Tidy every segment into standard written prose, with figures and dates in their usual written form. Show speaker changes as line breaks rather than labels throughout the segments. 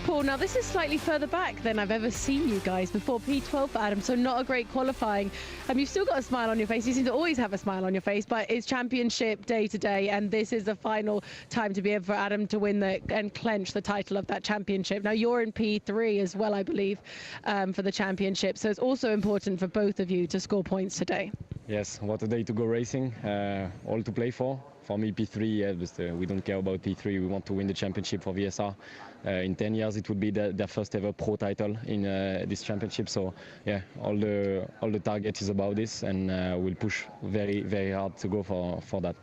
Paul, now this is slightly further back than I've ever seen you guys before P12 for Adam, so not a great qualifying. You've still got a smile on your face. You seem to always have a smile on your face, but it's championship day today, and this is the final time to be able for Adam to win and clench the title of that championship. Now you're in P3 as well, I believe, for the championship, so it's also important for both of you to score points today.
Yes, what a day to go racing, all to play for. For me, P3, yeah, but we don't care about P3. We want to win the championship for VSR. In 10 years, it would be their first ever pro title in this championship. So, yeah, all the target is about this, and we'll push very, very hard to go for that.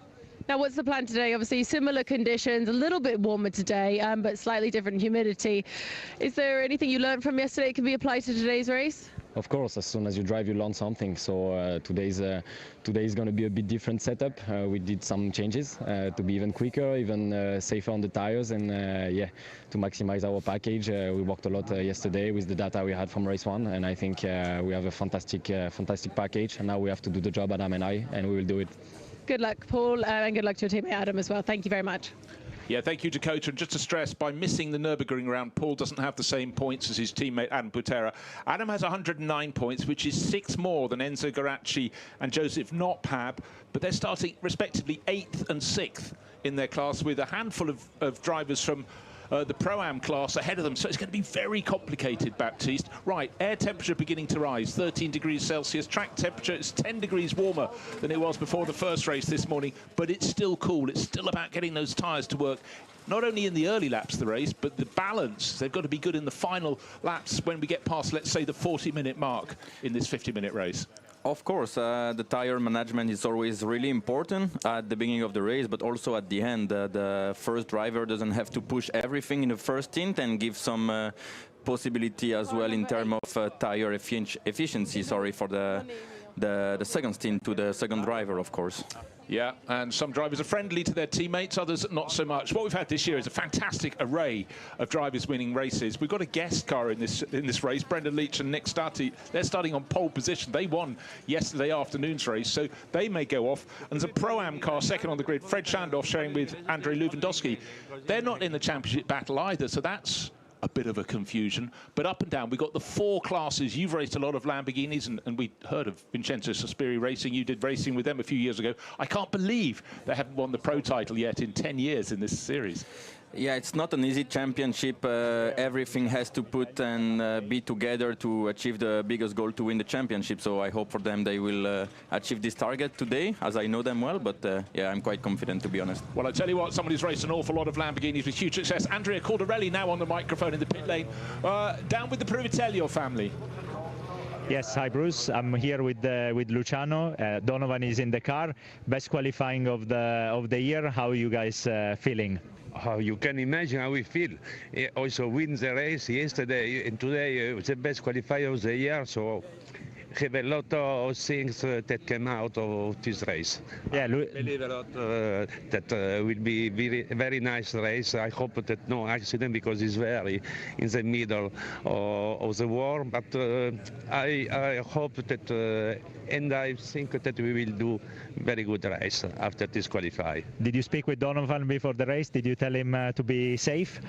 Now, what's the plan today? Obviously, similar conditions, a little bit warmer today, but slightly different humidity. Is there anything you learned from yesterday that can be applied to today's race?
Of course, as soon as you drive, you learn something. So today is going to be a bit different setup. We did some changes to be even quicker, even safer on the tires, and yeah, to maximize our package. We worked a lot yesterday with the data we had from race 1, and I think we have a fantastic package. And now we have to do the job, Adam and I, and we will do it.
Good luck, Paul, and good luck to your teammate Adam as well. Thank you very much.
Yeah, thank you, Dakota. And just to stress, by missing the Nürburgring round, Paul doesn't have the same points as his teammate Adam Pera. Adam has 109 points, which is 6 more than Enzo Gáraci and Joseph Notpab, but they're starting respectively 8th and 6th in their class, with a handful of drivers from the Pro-Am class ahead of them. So it's going to be very complicated, Baptiste. Right, air temperature beginning to rise, 13 degrees Celsius. Track temperature is 10 degrees warmer than it was before the first race this morning, but it's still cool. It's still about getting those tyres to work, not only in the early laps of the race, but the balance. They've got to be good in the final laps when we get past, let's say, the 40-minute mark in this 50-minute race.
Of course, the tire management is always really important at the beginning of the race, but also at the end. The first driver doesn't have to push everything in the first stint and give some possibility as well in terms of tire efficiency, for the second stint to the second driver, of course.
Yeah, and some drivers are friendly to their teammates, others not so much. What we've had this year is a fantastic array of drivers winning races. We've got a guest car in this race, Brendan Leach and Nick Stati. They're starting on pole position. They won yesterday afternoon's race, so they may go off. And there's a Pro-Am car second on the grid, Fred Shandoff sharing with Andrei Lewandowski. They're not in the championship battle either, so that's a bit of a confusion. But up and down, we've got the 4 classes. You've raced a lot of Lamborghinis, and we heard of Vincenzo Sospiri racing. You did racing with them a few years ago. I can't believe they haven't won the pro title yet in 10 years in this series.
Yeah, it's not an easy championship. Everything has to put and be together to achieve the biggest goal, to win the championship. So I hope for them they will achieve this target today, as I know them well. But yeah, I'm quite confident, to be honest.
Well, I tell you what, somebody's raced an awful lot of Lamborghinis with huge success. Andrea Cordarelli now on the microphone in the pit lane. Down with the Privitello family.
Yes, hi Bruce. I'm here with Luciano. Donovan is in the car. Best qualifying of the year. How are you guys feeling?
How you can imagine how we feel. He also wins the race yesterday and today, the best qualifier of the year. So have a lot of things that came out of this race.
Yeah,
I believe a lot that will be very nice race. I hope that no accident, because it's very in the middle of the war. But I hope that, and I think that we will do very good race after this qualify.
Did you speak with Donovan before the race? Did you tell him to be safe?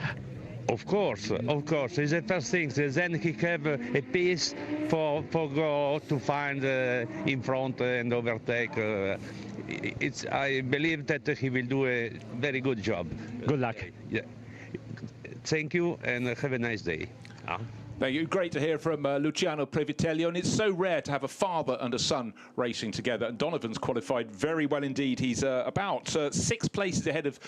Of course. It's the first thing. Then he have a piece for go to find in front and overtake. I believe that he will do a very good job.
Good luck.
Yeah. Thank you and have a nice day.
Thank you. Great to hear from Luciano Privitello, and it's so rare to have a father and a son racing together. And Donovan's qualified very well indeed. He's about 6 places ahead of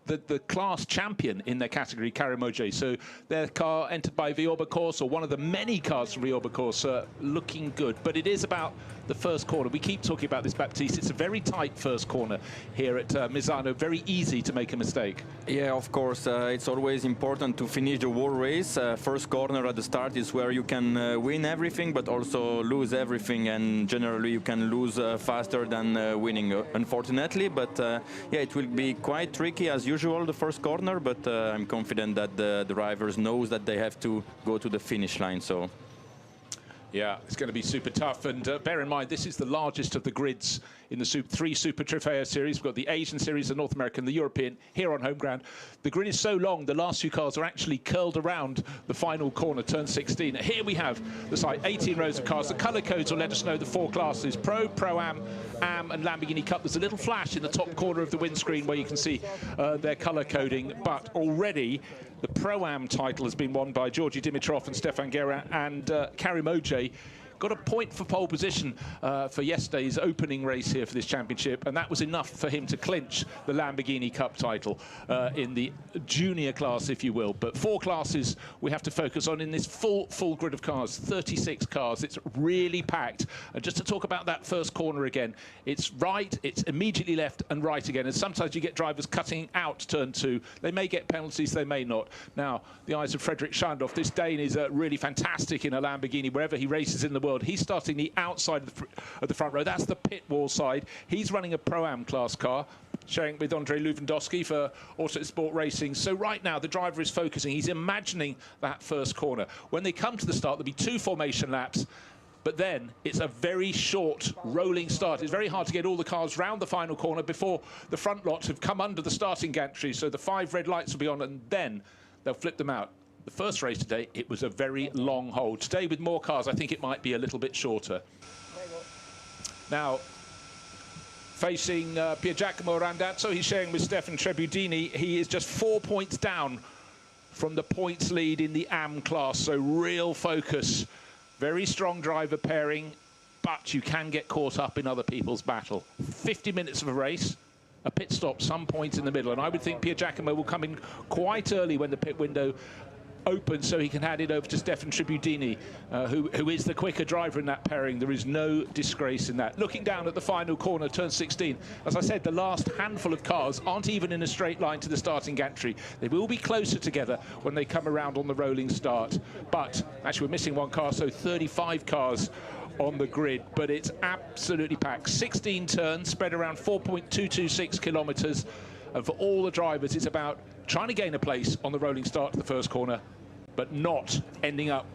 the class champion in their category, Karamoje. So their car entered by Villorba-Corse, or one of the many cars from Villorba-Corse, looking good. But it is about the first corner. We keep talking about this, Baptiste. It's a very tight first corner here at Misano. Very easy to make a mistake.
Yeah, of course. It's always important to finish the whole race. First corner at the start is where you can win everything, but also lose everything. And generally, you can lose faster than winning, unfortunately. But yeah, it will be quite tricky as usual, the first corner, but I'm confident that the drivers knows that they have to go to the finish line. So
yeah, it's going to be super tough. And bear in mind, this is the largest of the grids in the three Super Trofeo series. We've got the Asian series, the North American, the European, here on home ground. The grid is so long, the last few cars are actually curled around the final corner, turn 16. Here we have the site, 18 rows of cars. The colour codes will let us know the four classes: Pro, Pro-Am, Am and Lamborghini Cup. There's a little flash in the top corner of the windscreen where you can see their colour coding, but already the Pro-Am title has been won by Georgi Dimitrov and Stefan Gera, and Karim Ojay got a point for pole position for yesterday's opening race here for this championship, and that was enough for him to clinch the Lamborghini Cup title in the junior class, if you will. But four classes we have to focus on in this full grid of cars, 36 cars. It's really packed. And just to talk about that first corner again, it's right, it's immediately left and right again. And sometimes you get drivers cutting out turn 2. They may get penalties, they may not. Now, the eyes of Fredrik Schandorf. This Dane is really fantastic in a Lamborghini wherever he races in the world. He's starting the outside of the front row. That's the pit wall side. He's running a Pro-Am class car, sharing with Andrei Lewandowski for Autosport Racing. So right now, the driver is focusing. He's imagining that first corner. When they come to the start, there'll be 2 formation laps. But then it's a very short rolling start. It's very hard to get all the cars round the final corner before the front lot have come under the starting gantry. So the 5 red lights will be on, and then they'll flip them out. The first race today, it was a very long hold. Today, with more cars, I think it might be a little bit shorter. Now, facing Pier Giacomo Randazzo, he's sharing with Stefan Trebudini. He is just 4 points down from the points lead in the Am class, so real focus. Very strong driver pairing, but you can get caught up in other people's battle. 50 minutes of a race, a pit stop some point in the middle, and I would think Pier Giacomo will come in quite early when the pit window open, so he can hand it over to Stefan Trebudini, who is the quicker driver in that pairing. There is no disgrace in that. Looking down at the final corner, turn 16, as I said, the last handful of cars aren't even in a straight line to the starting gantry. They will be closer together when they come around on the rolling start. But actually, we're missing one car, so 35 cars on the grid, but it's absolutely packed. 16 turns spread around 4.226 kilometers. And for all the drivers, it's about trying to gain a place on the rolling start to the first corner, but not ending up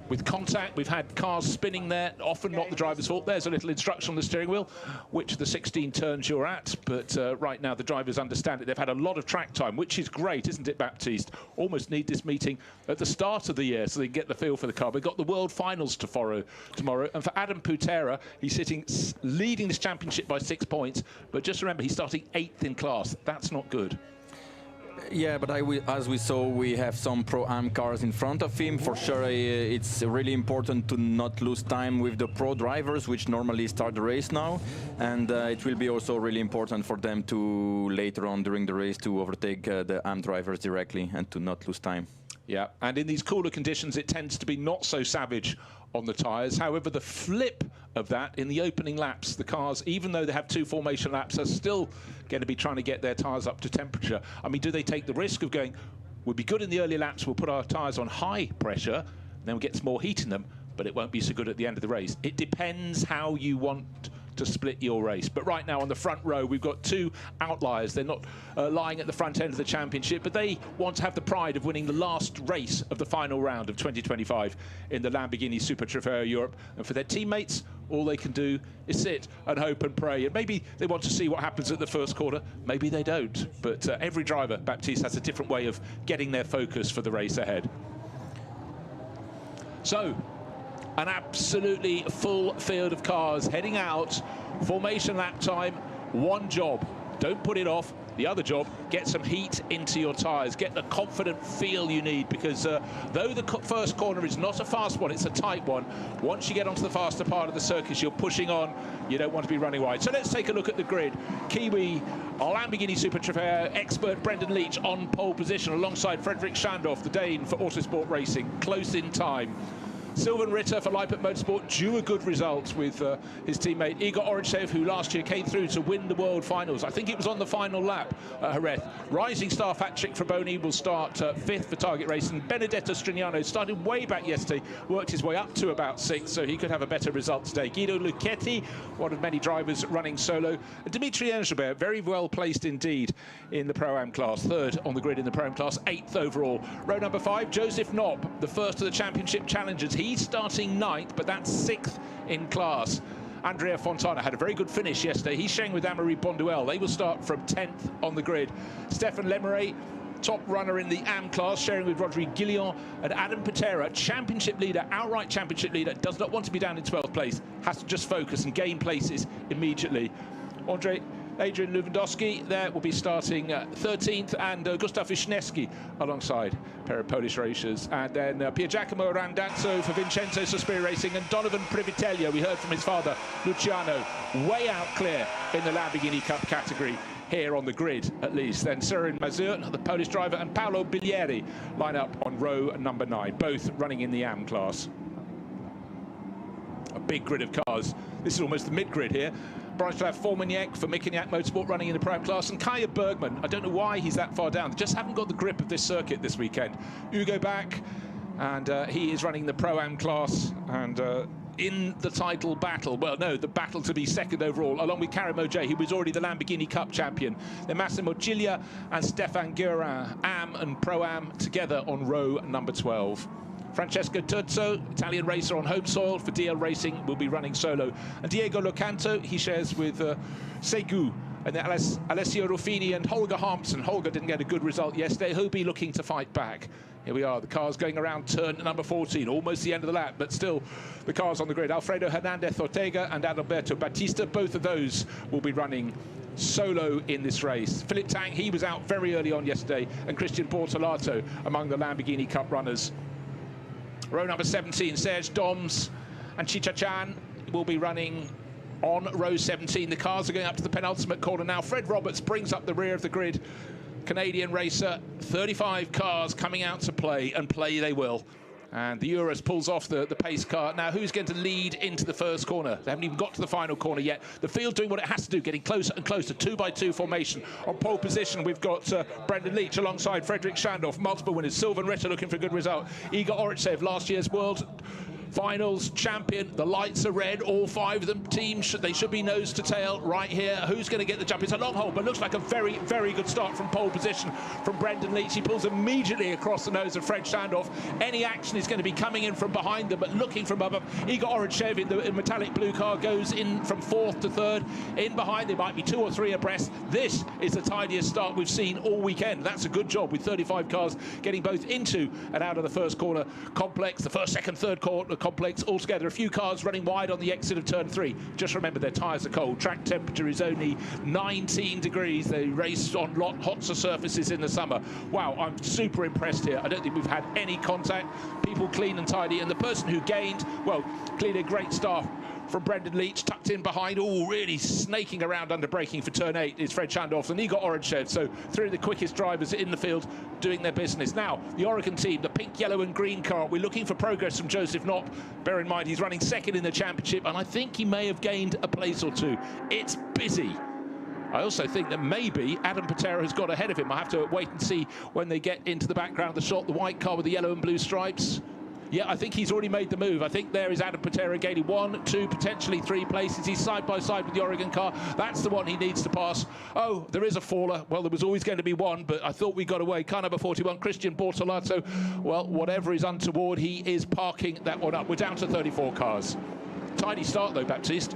with contact. We've had cars spinning there, often not the driver's fault. There's a little instruction on the steering wheel, which of the 16 turns you're at. But right now, the drivers understand it. They've had a lot of track time, which is great, isn't it, Baptiste? Almost need this meeting at the start of the year so they can get the feel for the car. We've got the World Finals tomorrow. And for Adam Putera, he's sitting leading this championship by 6 points. But just remember, he's starting 8th in class. That's not good.
Yeah, but as we saw, we have some Pro-Am cars in front of him. For sure, it's really important to not lose time with the pro drivers, which normally start the race now. And it will be also really important for them to, later on during the race, to overtake the Am drivers directly and to not lose time.
Yeah, and in these cooler conditions, it tends to be not so savage on the tyres. However, the flip of that in the opening laps, the cars, even though they have 2 formation laps, are still going to be trying to get their tyres up to temperature. I mean, do they take the risk of going, we'll be good in the early laps, we'll put our tyres on high pressure, then we'll get some more heat in them, but it won't be so good at the end of the race? It depends how you want to split your race. But right now on the front row, we've got 2 outliers. They're not lying at the front end of the championship, but they want to have the pride of winning the last race of the final round of 2025 in the Lamborghini Super Trofeo Europe. And for their teammates, all they can do is sit and hope and pray. And maybe they want to see what happens at the first corner. Maybe they don't. But every driver, Baptiste, has a different way of getting their focus for the race ahead. So, an absolutely full field of cars heading out. Formation lap time, one job. Don't put it off. The other job, get some heat into your tyres. Get the confident feel you need, because though the first corner is not a fast one, it's a tight one. Once you get onto the faster part of the circus, you're pushing on. You don't want to be running wide. So let's take a look at the grid. Kiwi, Lamborghini Super Trofeo expert Brendan Leach on pole position alongside Fredrik Schandorf, the Dane for Autosport Racing, close in time. Sylvan Ritter for Leipzig Motorsport due a good result with his teammate Igor Orodsev, who last year came through to win the World Finals. I think it was on the final lap at Jerez. Rising star Patrick Fraboni will start 5th for Target Racing. Benedetto Strignano started way back yesterday, worked his way up to about 6th, so he could have a better result today. Guido Lucchetti, one of many drivers running solo. And Dimitri Engelbert, very well placed indeed in the Pro-Am class. 3rd on the grid in the Pro-Am class, 8th overall. Row number 5, Joseph Knopp, the first of the championship challengers. He's starting 9th, but that's 6th in class. Andrea Fontana had a very good finish yesterday. He's sharing with Amaury Bonduelle. They will start from 10th on the grid. Stefan Lemeray, top runner in the AM class, sharing with Rodrigue Guillon, and Adam Patera, championship leader, outright championship leader, does not want to be down in 12th place, has to just focus and gain places immediately. Adrian Lewandowski there will be starting 13th, and Gustav Wisniewski alongside a pair of Polish racers. And then Pier Giacomo Randazzo for Vincenzo Sospiri Racing, and Donovan Privitello, we heard from his father, Luciano, way out clear in the Lamborghini Cup category here on the grid, at least. Then Søren Mazur, the Polish driver, and Paolo Bilieri line up on row number 9, both running in the AM class. A big grid of cars. This is almost the mid-grid here. Bronislav Formanyak for Mikiniak Motorsport running in the Pro-Am class, and Kaya Bergman, I don't know why he's that far down. They just haven't got the grip of this circuit this weekend. Ugo Bach, and he is running the Pro-Am class, and in the title battle, well, no, the battle to be second overall, along with Karim Oj, who was already the Lamborghini Cup champion. Then Massimo Giglia and Stefan Guerin, AM and Pro-Am, together on row number 12. Francesco Turzo, Italian racer on home soil for DL Racing, will be running solo. And Diego Locanto, he shares with Segu, and then Alessio Ruffini and Holger Harmsen. Holger didn't get a good result yesterday. He'll be looking to fight back. Here we are, the cars going around turn number 14, almost the end of the lap, but still the cars on the grid. Alfredo Hernandez Ortega and Adalberto Batista, both of those will be running solo in this race. Philip Tang, he was out very early on yesterday, and Christian Bortolato among the Lamborghini Cup runners. Row number 17, Serge Doms and Chicha Chan will be running on row 17. The cars are going up to the penultimate corner now. Fred Roberts brings up the rear of the grid. Canadian racer, 35 cars coming out to play, and play they will. And the Urus pulls off the pace car. Now, who's going to lead into the first corner? They haven't even got to the final corner yet. The field doing what it has to do, getting closer and closer, 2x2 formation. On pole position, we've got Brendan Leach alongside Frederick Schandorf, multiple winners. Sylvan Ritter looking for a good result. Igor Oritsev, last year's World Finals champion. The lights are red, all 5 of them. Teams, they should be nose to tail right here. Who's going to get the jump? It's a long hole, but looks like a very, very good start from pole position from Brendan Leach. He pulls immediately across the nose of Fred Schandorf. Any action is going to be coming in from behind them, but looking from above. Igor Oritsev in the metallic blue car goes in from 4th to 3rd. In behind, there might be 2 or 3 abreast. This is the tidiest start we've seen all weekend. That's a good job with 35 cars getting both into and out of the first corner complex, the first, second, third corner complex altogether. A few cars running wide on the exit of turn 3. Just remember, their tyres are cold. Track temperature is only 19 degrees. They race on hotter surfaces in the summer. Wow, I'm super impressed here. I don't think we've had any contact. People clean and tidy. And the person who gained, well, clearly a great start from Brendan Leach, tucked in behind, really snaking around under braking for turn 8 is Fred Schandorf and Igor Oritsev. So 3 of the quickest drivers in the field doing their business. Now, the Oregon team, the pink, yellow and green car, we're looking for progress from Joseph Knopp. Bear in mind, he's running 2nd in the championship, and I think he may have gained a place or 2. It's busy. I also think that maybe Adam Patera has got ahead of him. I have to wait and see when they get into the background of the shot, the white car with the yellow and blue stripes. Yeah, I think he's already made the move. I think there is Adam Patera gaining 1, 2, potentially 3 places. He's side by side with the Oregon car. That's the one he needs to pass. Oh, there is a faller. Well, there was always going to be one, but I thought we got away. Car number 41, Christian Bortolato. Well, whatever is untoward, he is parking that one up. We're down to 34 cars. Tidy start, though, Baptiste.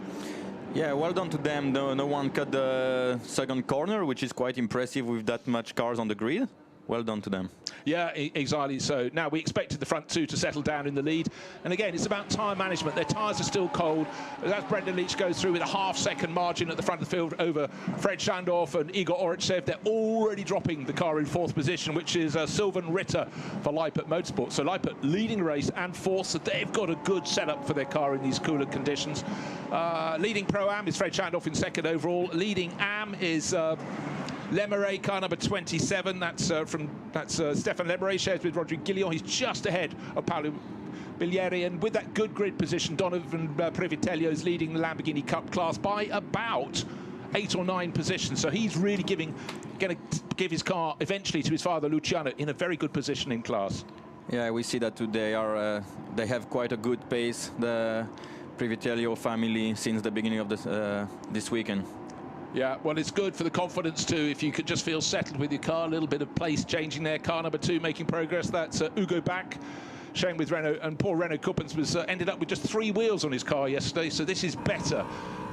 Yeah, well done to them. No one cut the second corner, which is quite impressive with that much cars on the grid. Well done to them.
Yeah, exactly so. Now, we expected the front 2 to settle down in the lead. And again, it's about tyre management. Their tyres are still cold. As Brendan Leach goes through with a half-second margin at the front of the field over Fred Schandorf and Igor Oritsev, they're already dropping the car in 4th position, which is Sylvan Ritter for Leipert Motorsport. So Leipert leading the race and 4th, so they've got a good setup for their car in these cooler conditions. Leading Pro-Am is Fred Schandorf in 2nd overall. Leading AM is Lemeray, car number 27. That's Stefan Lemeray, shares with Rodrigue Guillon. He's just ahead of Paolo Bilieri, and with that good grid position, Donovan Privitello is leading the Lamborghini Cup class by about 8 or 9 positions. So he's really going to give his car eventually to his father Luciano in a very good position in class.
Yeah, we see that today they have quite a good pace, the Privitello family, since the beginning of this weekend.
Yeah, well, it's good for the confidence too, if you could just feel settled with your car. A little bit of place changing there. Car number 2 making progress. That's Ugo Bach, showing with Renault, and poor Renault Kuppens was ended up with just 3 wheels on his car yesterday, so this is better.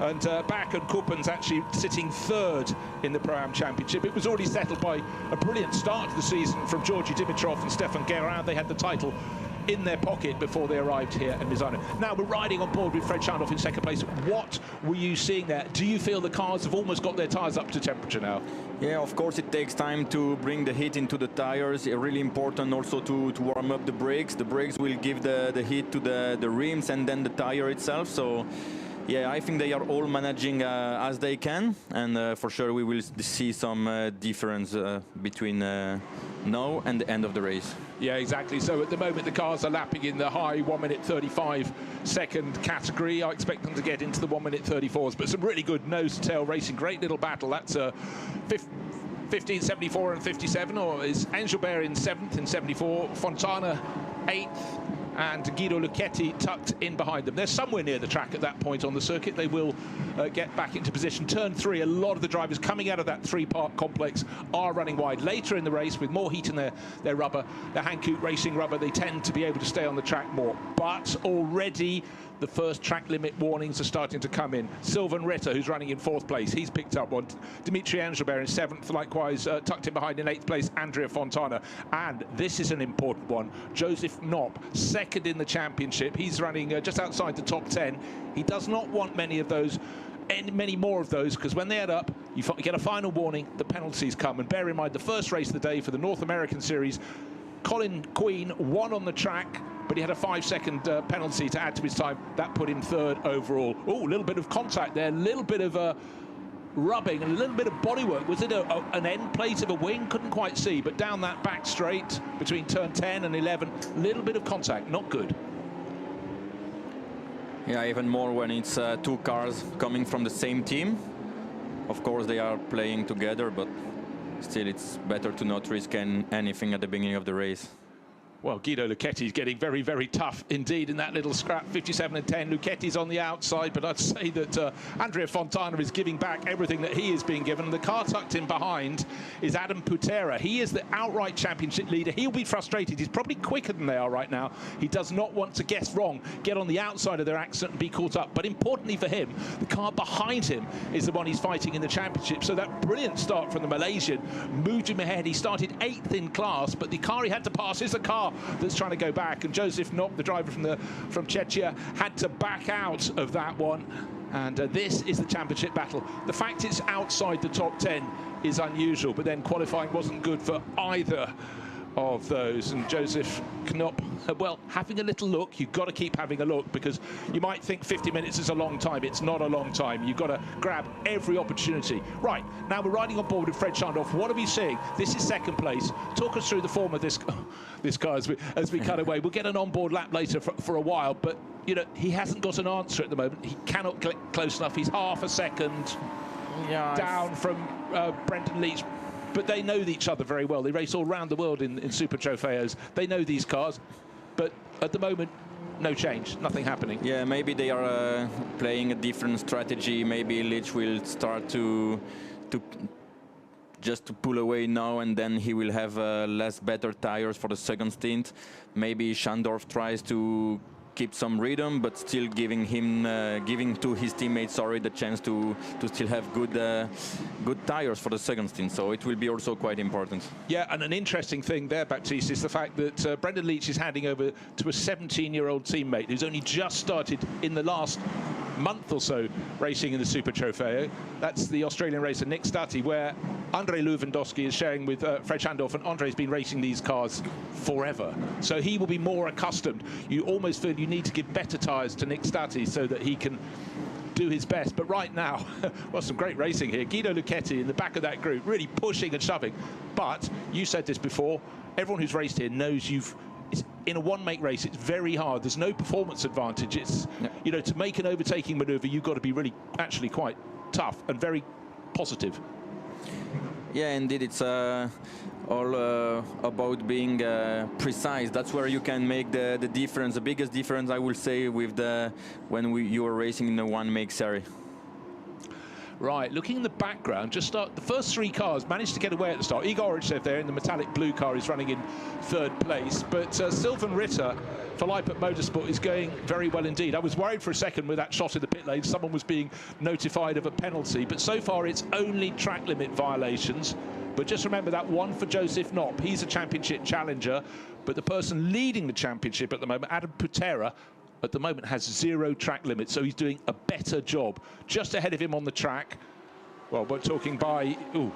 And back, and Kuppens actually sitting 3rd in the Pro-Am Championship. It was already settled by a brilliant start to the season from Georgi Dimitrov and Stefan Guérin. They had the title in their pocket before they arrived here at Misano. Now we're riding on board with Fred Schandorf in 2nd place. What were you seeing there? Do you feel the cars have almost got their tyres up to temperature now?
Yeah, of course it takes time to bring the heat into the tires. It's really important also to warm up the brakes. The brakes will give the heat to the rims and then the tire itself. So yeah, I think they are all managing as they can, and for sure we will see some difference between now and the end of the race.
Yeah, exactly. So at the moment the cars are lapping in the high 1 minute 35 second category. I expect them to get into the 1 minute 34s, but some really good nose to tail racing. Great little battle. That's 15, 74 and 57, or is Engelbert in 7th in 74, Fontana 8th, and Guido Lucchetti tucked in behind them. They're somewhere near the track at that point on the circuit. They will get back into position. Turn 3, a lot of the drivers coming out of that 3-part complex are running wide. Later in the race, with more heat in their rubber, their Hankook racing rubber, they tend to be able to stay on the track more. But already the first track limit warnings are starting to come in. Sylvain Ritter, who's running in 4th place, he's picked up one. Dimitri Engelbert in 7th, likewise tucked in behind in 8th place, Andrea Fontana. And this is an important one, Joseph Knopp, 2nd in the championship. He's running just outside the top 10. He does not want many more of those, because when they add up, you get a final warning, the penalties come. And bear in mind, the first race of the day for the North American Series, Colin Queen won on the track, but he had a 5-second penalty to add to his time. That put him 3rd overall. Oh, a little bit of contact there, a little bit of rubbing and a little bit of bodywork. Was it an end plate of a wing? Couldn't quite see, but down that back straight between turn 10 and 11, a little bit of contact, not good.
Yeah, even more when it's 2 cars coming from the same team. Of course they are playing together, but still it's better to not risk anything at the beginning of the race.
Well, Guido Lucchetti is getting very, very tough indeed in that little scrap, 57 and 10. Lucchetti's on the outside, but I'd say that Andrea Fontana is giving back everything that he is being given. And the car tucked in behind is Adam Putera. He is the outright championship leader. He'll be frustrated. He's probably quicker than they are right now. He does not want to guess wrong, get on the outside of their accident and be caught up. But importantly for him, the car behind him is the one he's fighting in the championship. So that brilliant start from the Malaysian moved him ahead. He started 8th in class, but the car he had to pass is the car that's trying to go back, and Joseph Knopp, the driver from Czechia, had to back out of that one. And this is the championship battle. The fact it's outside the top 10 is unusual, but then qualifying wasn't good for either of those. And Joseph Knopp, well, having a little look. You've got to keep having a look, because you might think 50 minutes is a long time. It's not a long time. You've got to grab every opportunity. Right, now we're riding on board with Fred Schandorf. What are we seeing? This is 2nd place. Talk us through the form of this car as we cut away. We'll get an onboard lap later for a while, but you know, he hasn't got an answer at the moment. He cannot get close enough. He's half a second down from Brendan Leach. But they know each other very well. They race all around the world in Super Trofeos. They know these cars, but at the moment, no change, nothing happening.
Yeah, maybe they are playing a different strategy. Maybe Leach will start to just to pull away now, and then he will have less better tires for the 2nd stint. Maybe Schandorf tries to keep some rhythm, but still giving to his teammates the chance to still have good tires for the 2nd stint. So it will be also quite important.
Yeah, and an interesting thing there, Baptiste, is the fact that Brendan Leach is handing over to a 17-year-old teammate who's only just started in the last month or so racing in the Super Trofeo. That's the Australian racer Nick Stati, where Andrei Lewandowski is sharing with Fred Schandorf, and Andrei's been racing these cars forever. So he will be more accustomed. You almost feel you need to give better tyres to Nick Stati so that he can do his best. But right now, well, some great racing here. Guido Lucchetti in the back of that group, really pushing and shoving. But you said this before, everyone who's raced here knows in a one-make race, it's very hard. There's no performance advantage. It's, you know, to make an overtaking maneuver, you've got to be really, actually quite tough and very positive.
Yeah, indeed, it's all about being precise. That's where you can make the difference, the biggest difference, I will say, with you are racing in a one-make series.
Right, looking in the background, just start the first three cars managed to get away at the start. Igor Orichev there in the metallic blue car is running in third place, but Sylvain Ritter for Leipzig Motorsport is going very well indeed. I was worried for a second with that shot in the pit lane, someone was being notified of a penalty, but so far it's only track limit violations. But just remember that one for Joseph Knopp, he's a championship challenger, but the person leading the championship at the moment, Adam Putera, at the moment has 0 track limits, so he's doing a better job. Just ahead of him on the track, well, we're talking by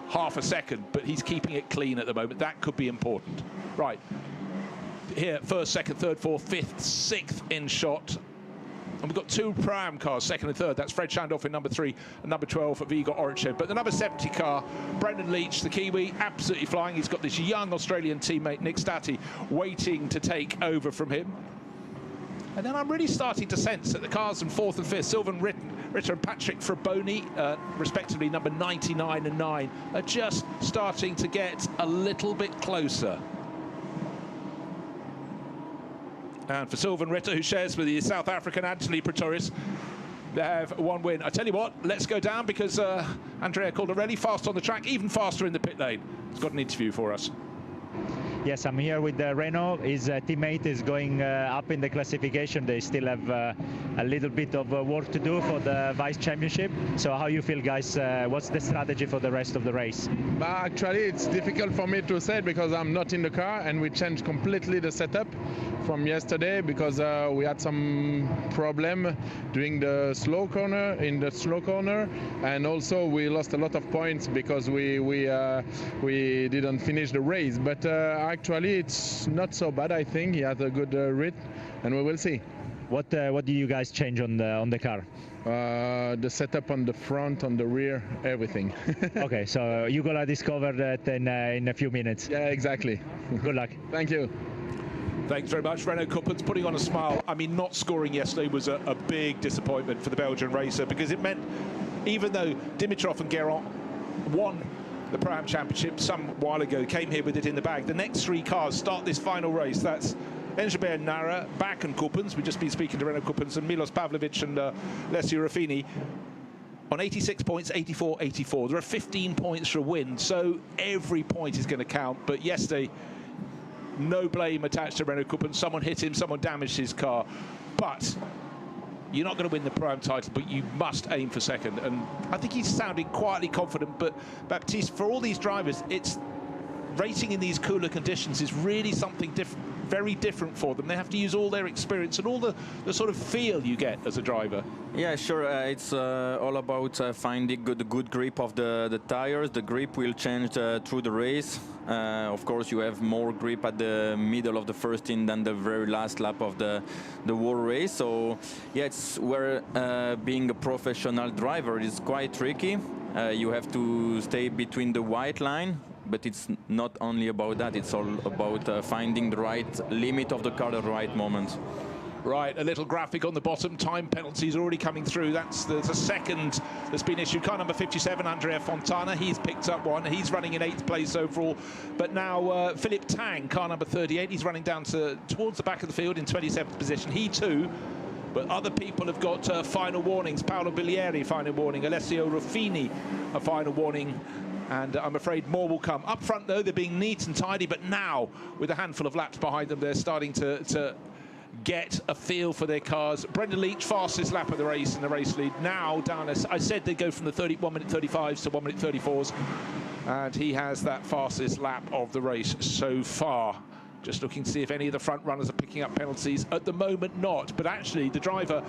half a second, but he's keeping it clean at the moment. That could be important. Right, here, first, second, third, fourth, fifth, sixth in shot. And we've got 2 Pro-Am cars, second and third. That's Fred Shandorf in number 3 and number 12 of Igor Orichev. But the number 70 car, Brendan Leach, the Kiwi, absolutely flying. He's got this young Australian teammate, Nick Stati, waiting to take over from him. And then I'm really starting to sense that the cars in fourth and fifth, Sylvain Ritter and Patrick Fraboni, respectively number 99 and 9, are just starting to get a little bit closer. And for Sylvain Ritter, who shares with the South African Anthony Pretorius, they have 1 win. I tell you what, let's go down because Andrea Caldarelli, fast on the track, even faster in the pit lane. He's got an interview for us.
Yes, I'm here with Renault. His teammate is going up in the classification. They still have a little bit of work to do for the Vice Championship. So how you feel, guys? What's the strategy for the rest of the race?
Actually, it's difficult for me to say because I'm not in the car, and we changed completely the setup from yesterday because we had some problem doing the slow corner, and also we lost a lot of points because we didn't finish the race. But actually, it's not so bad. I think he has a good rit, and we will see.
What do you guys change on the car?
The setup on the front, on the rear, everything.
Okay, so you're gonna discover that in a few minutes.
Yeah, exactly.
Good luck.
Thank you.
Thanks very much. Renault Coupland's putting on a smile. I mean, not scoring yesterday was a big disappointment for the Belgian racer because it meant, even though Dimitrov and Guérin won the Pro-Am Championship some while ago, came here with it in the bag, the next 3 cars start this final race. That's Engelbert Nara, Bach and Coupens. We've just been speaking to Renault Coupens, and Milos Pavlovic and Alessio Ruffini on 86 points, 84, 84. There are 15 points for a win, so every point is going to count. But yesterday, no blame attached to Renault Coupens. Someone hit him, someone damaged his car. But you're not going to win the Pro-Am title, but you must aim for second. And I think he's sounding quietly confident. But Baptiste, for all these drivers, it's racing in these cooler conditions is really something different, very different for them. They have to use all their experience and all the sort of feel you get as a driver.
Yeah, sure. It's all about finding good grip of the tires. The grip will change through the race. Of course, you have more grip at the middle of the first stint than the very last lap of the whole race. So, yeah, it's where being a professional driver is quite tricky. You have to stay between the white line. But it's not only about that, it's all about finding the right limit of the car at the right moment.
Right, a little graphic on the bottom. Time penalties already coming through. There's a second that's been issued. Car number 57, Andrea Fontana. He's picked up one. He's running in 8th place overall. But now Philip Tang, car number 38. He's running down towards the back of the field in 27th position. He too. But other people have got final warnings. Paolo Bilieri, final warning. Alessio Ruffini, a final warning. And I'm afraid more will come. Up front, though, they're being neat and tidy. But now, with a handful of laps behind them, they're starting to get a feel for their cars. Brendan Leach, fastest lap of the race in the race lead. Now down, as I said, they go from the 1 minute 35s to 1 minute 34s. And he has that fastest lap of the race so far. Just looking to see if any of the front runners are picking up penalties. At the moment, not. But actually, the driver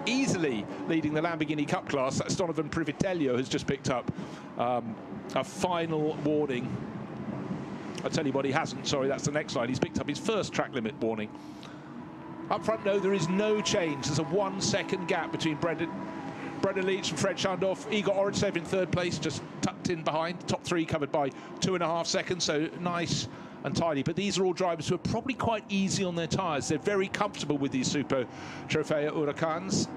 easily leading the Lamborghini Cup class, that's Donovan Privitello, has just picked up a final warning. I'll tell you what he hasn't, sorry, that's the next slide. He's picked up his first track limit warning. Up front, no, there is no change. There's a 1 second gap between Brendan Leach and Fred Shandorf. Igor Orichev in 3rd place, just tucked in behind. Top 3 covered by 2.5 seconds, so nice and tidy. But these are all drivers who are probably quite easy on their tyres. They're very comfortable with these Super Trofeo Huracans.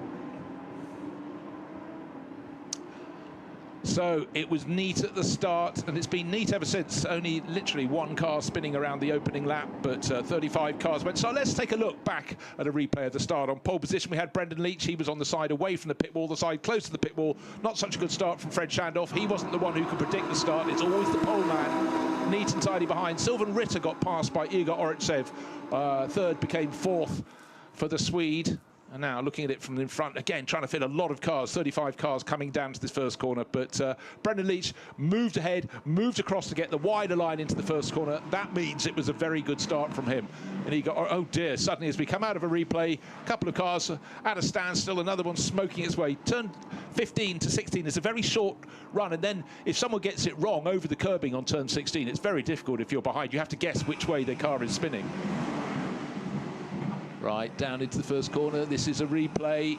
So it was neat at the start, and it's been neat ever since. Only literally one car spinning around the opening lap, but 35 cars went. So let's take a look back at a replay of the start. On pole position, we had Brendan Leach. He was on the side away from the pit wall, the side close to the pit wall. Not such a good start from Fred Shandorf. He wasn't the one who could predict the start. It's always the pole man, neat and tidy behind. Sylvan Ritter got passed by Igor Oritsev. Third became fourth for the Swede. And now looking at it from in front, again, trying to fit a lot of cars, 35 cars coming down to this first corner. But Brendan Leach moved ahead, moved across to get the wider line into the first corner. That means it was a very good start from him. And he got, oh dear, suddenly as we come out of a replay, a couple of cars at a standstill, another one smoking its way. Turn 15 to 16 is a very short run. And then if someone gets it wrong over the curbing on turn 16, it's very difficult if you're behind. You have to guess which way the car is spinning. Right, down into the first corner. This is a replay.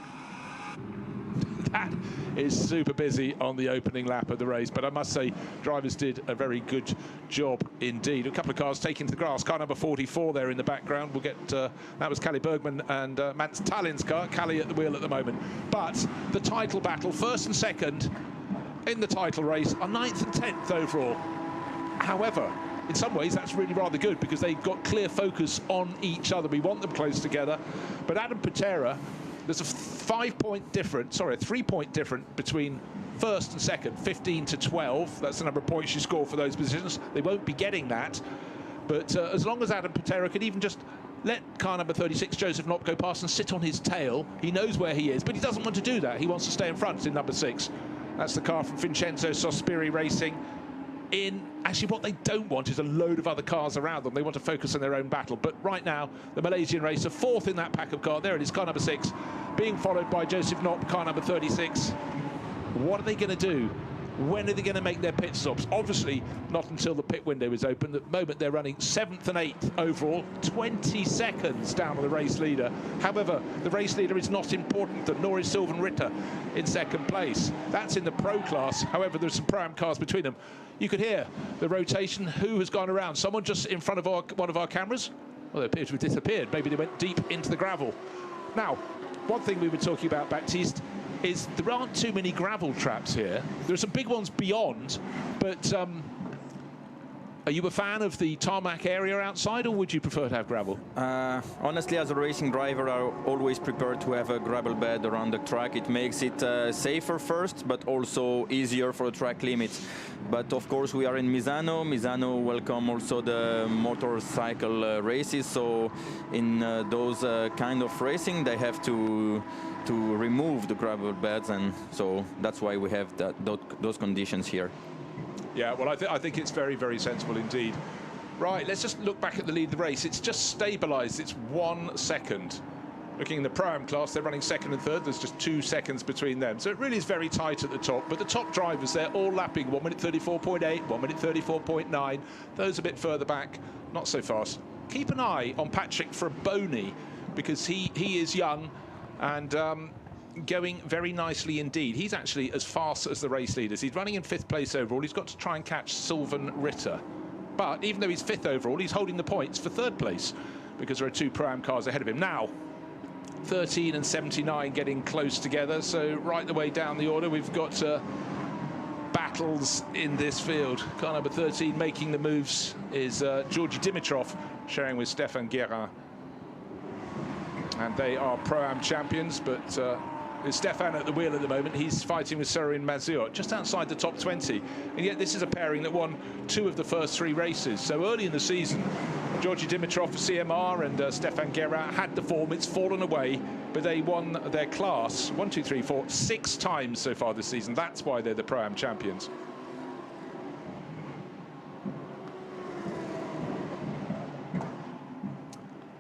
That is super busy on the opening lap of the race, but I must say drivers did a very good job indeed. A couple of cars taken to the grass. Car number 44 there in the background. We'll get that was Kalle Bergman and Mats Tallin's car. Kalle at the wheel at the moment. But the title battle, first and second in the title race, are 9th and 10th overall. However, in some ways, that's really rather good because they've got clear focus on each other. We want them close together. But Adam Putera, there's a 3-point difference between first and second, 15 to 12. That's the number of points you score for those positions. They won't be getting that. But as long as Adam Putera could even just let car number 36, Joseph Knopp, go past and sit on his tail, he knows where he is, but he doesn't want to do that. He wants to stay in front in number 6. That's the car from Vincenzo Sospiri Racing. Actually, what they don't want is a load of other cars around them. They want to focus on their own battle. But right now, the Malaysian racer, fourth in that pack of car. There it is, car number 6, being followed by Joseph Knopp, car number 36. What are they going to do? When are they going to make their pit stops? Obviously, not until the pit window is open. At the moment, they're running 7th and 8th overall, 20 seconds down on the race leader. However, the race leader is not important, nor is Sylvan Ritter in second place. That's in the pro class. However, there's some Pro-Am cars between them. You could hear the rotation. Who has gone around? Someone just in front of one of our cameras? Well, they appear to have disappeared. Maybe they went deep into the gravel. Now, one thing we were talking about, Baptiste, is there aren't too many gravel traps here. There are some big ones beyond, but are you a fan of the tarmac area outside, or would you prefer to have gravel?
Honestly, as a racing driver, I always prefer to have a gravel bed around the track. It makes it safer first, but also easier for the track limits. But of course, we are in Misano. Misano welcome also the motorcycle races. So in those kind of racing, they have to remove the gravel beds, and so that's why we have those conditions here.
Yeah, well, I think it's very, very sensible indeed. Right, let's just look back at the lead of the race. It's just stabilised. It's 1 second. Looking in the Pro-Am class, they're running second and third. There's just 2 seconds between them. So it really is very tight at the top. But the top drivers, they're all lapping 1 minute 34.8, 1 minute 34.9. Those a bit further back, not so fast. Keep an eye on Patrick Fraboni, because he is young and going very nicely indeed. He's actually as fast as the race leaders. He's running in 5th place overall. He's got to try and catch Sylvan Ritter. But even though he's 5th overall, he's holding the points for 3rd place because there are 2 Pro-Am cars ahead of him. Now, 13 and 79 getting close together. So right the way down the order, we've got battles in this field. Car number 13 making the moves is Georgi Dimitrov, sharing with Stéphane Guérin. And they are Pro-Am champions, but with Stéphane at the wheel at the moment, he's fighting with Sorin Maziot, just outside the top 20. And yet this is a pairing that won 2 of the first 3 races. So early in the season, Georgi Dimitrov for CMR and Stéphane Guérin had the form. It's fallen away, but they won their class 1, 2, 3, 4, 6 times so far this season. That's why they're the Pro-Am champions.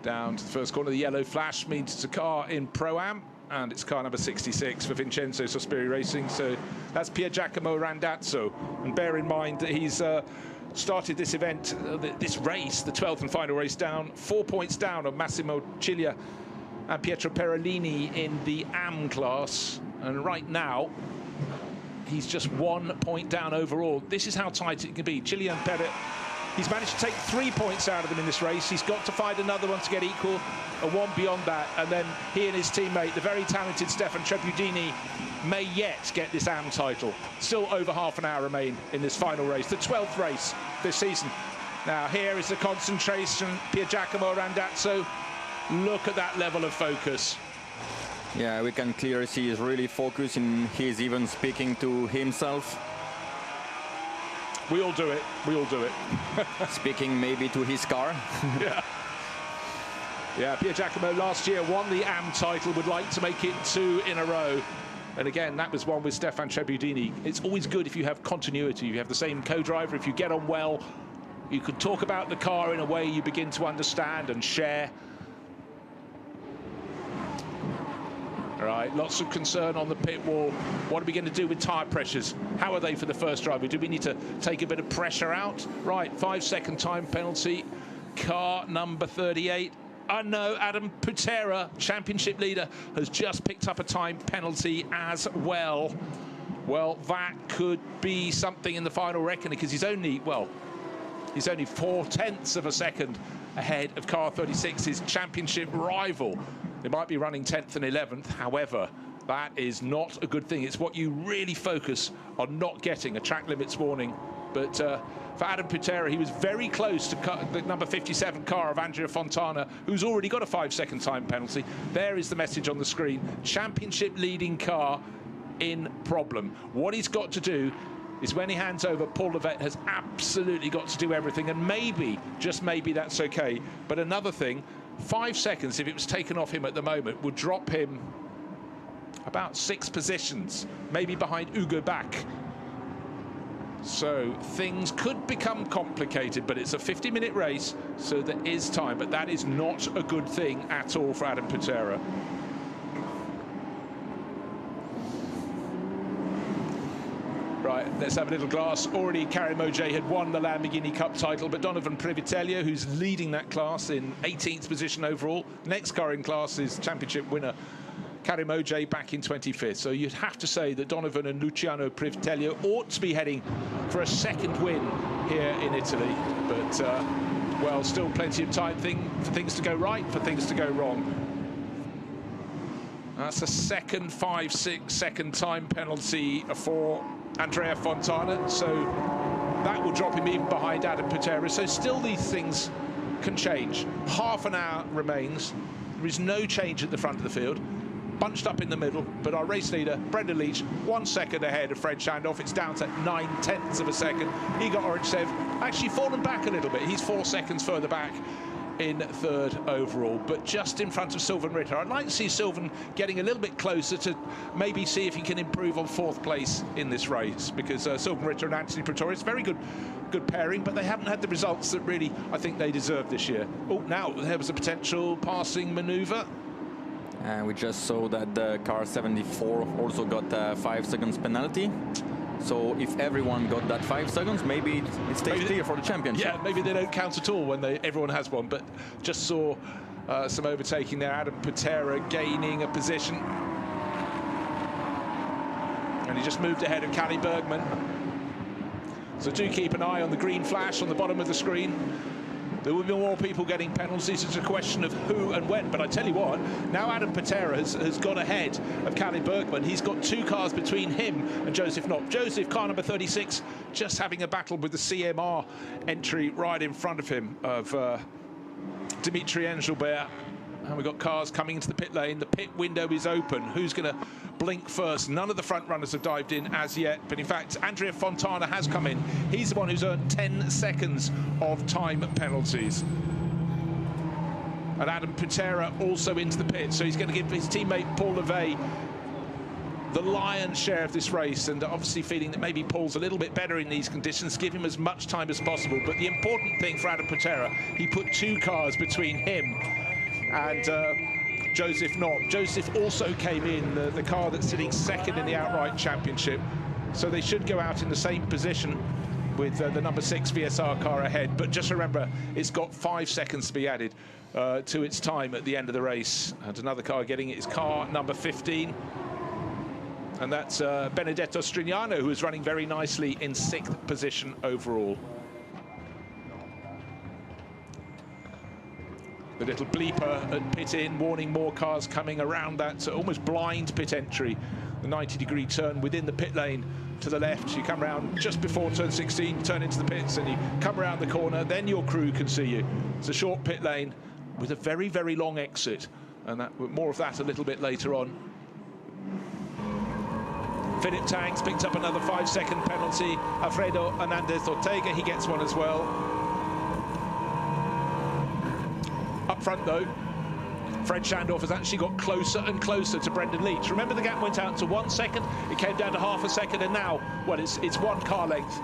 Down to the first corner, the yellow flash means it's a car in Pro-Am, and it's car number 66 for Vincenzo Sospiri Racing. So that's Pier Giacomo Randazzo. And bear in mind that he's started this event, this race, the 12th and final race, down 4 points down on Massimo Ciglia and Pietro Perellini in the AM class. And right now, he's just 1 point down overall. This is how tight it can be. Ciglia and Pera, he's managed to take 3 points out of them in this race. He's got to find another one to get equal, and one beyond that. And then he and his teammate, the very talented Stefan Trebudini, may yet get this AM title. Still over half an hour remain in this final race, the 12th race this season. Now here is the concentration, Pier Giacomo Randazzo. Look at that level of focus.
Yeah, we can clearly see he's really focused, and he's even speaking to himself.
We all do it, we all do it.
Speaking maybe to his car.
Yeah, Pier Giacomo last year won the AM title, would like to make it 2 in a row. And again, that was one with Stefan Trebbiadini. It's always good if you have continuity, you have the same co-driver, if you get on well, you can talk about the car in a way you begin to understand and share. All right, lots of concern on the pit wall. What are we going to do with tyre pressures? How are they for the first driver? Do we need to take a bit of pressure out? Right, 5-second time penalty. Car number 38. No, Adam Putera, championship leader, has just picked up a time penalty as well. Well, that could be something in the final reckoning, because he's only 4/10 of a second ahead of car 36, his championship rival. They might be running 10th and 11th. However, that is not a good thing. It's what you really focus on not getting, a track limits warning. But for Adam Putera, he was very close to the number 57 car of Andrea Fontana, who's already got a 5-second time penalty. There is the message on the screen. Championship leading car in problem. What he's got to do is, when he hands over, Paul Levette has absolutely got to do everything, and maybe, just maybe, that's okay. But another thing, 5 seconds, if it was taken off him at the moment, would drop him about 6 positions, maybe behind Hugo Bach. So things could become complicated, but it's a 50-minute race, so there is time. But that is not a good thing at all for Adam Putera. Right, let's have a little glass. Already Karim Ojay had won the Lamborghini Cup title, but Donovan Privitello, who's leading that class in 18th position overall. Next car in class is championship winner Karim Ojay back in 25th. So you'd have to say that Donovan and Luciano Privitello ought to be heading for a second win here in Italy. But, well, still plenty of time for things to go right, for things to go wrong. That's a second 5-6-second time penalty for Andrea Fontana, so that will drop him even behind Adam Putera. So still these things can change. Half an hour remains. There is no change at the front of the field. Bunched up in the middle, but our race leader, Brendan Leach, 1 second ahead of Fred Shandorf. It's down to 9/10 of a second. Igor Orangesev actually fallen back a little bit. He's 4 seconds further back in third overall, but just in front of Sylvain Ritter. I'd like to see Sylvain getting a little bit closer to maybe see if he can improve on 4th place in this race, because Sylvain Ritter and Anthony Pretorius, very good pairing, but they haven't had the results that really I think they deserve this year. Oh, now there was a potential passing manoeuvre.
And we just saw that the car 74 also got a 5 seconds penalty. So if everyone got that 5 seconds, maybe it stays clear for the championship.
Yeah, maybe they don't count at all when everyone has one. But just saw some overtaking there. Adam Putera gaining a position. And he just moved ahead of Kalle Bergman. So do keep an eye on the green flash on the bottom of the screen. There will be more people getting penalties. It's a question of who and when. But I tell you what, now Adam Putera has got ahead of Kalle Bergman. He's got 2 cars between him and Joseph Knopp. Joseph, car number 36, just having a battle with the CMR entry right in front of him of Dimitri Engelbert. And we've got cars coming into the pit lane. The pit window is open. Who's going to blink first? None of the front runners have dived in as yet. But in fact, Andrea Fontana has come in. He's the one who's earned 10 seconds of time penalties. And Adam Putera also into the pit. So he's going to give his teammate Paul Levette the lion's share of this race, and obviously feeling that maybe Paul's a little bit better in these conditions, give him as much time as possible. But the important thing for Adam Putera, he put 2 cars between him and Joseph Knopp. Joseph also came in, the car that's sitting second in the outright championship. So they should go out in the same position with the number 6 VSR car ahead. But just remember, it's got 5 seconds to be added to its time at the end of the race. And another car getting it is car number 15. And that's Benedetto Strignano, who is running very nicely in 6th position overall. The little bleeper at pit in, warning more cars coming around that almost blind pit entry the 90-degree turn within the pit lane to the left. You come around just before turn 16, turn into the pits, and you come around the corner, then your crew can see you. It's a short pit lane with a very, very long exit, and more of that a little bit later on. Philip Tangs picked up another 5-second penalty. Alfredo Hernandez Ortega, he gets one as well. Up front, though, Fred Schandorf has actually got closer and closer to Brendan Leach. Remember, the gap went out to 1 second, it came down to half a second, and now, well, it's 1 car length.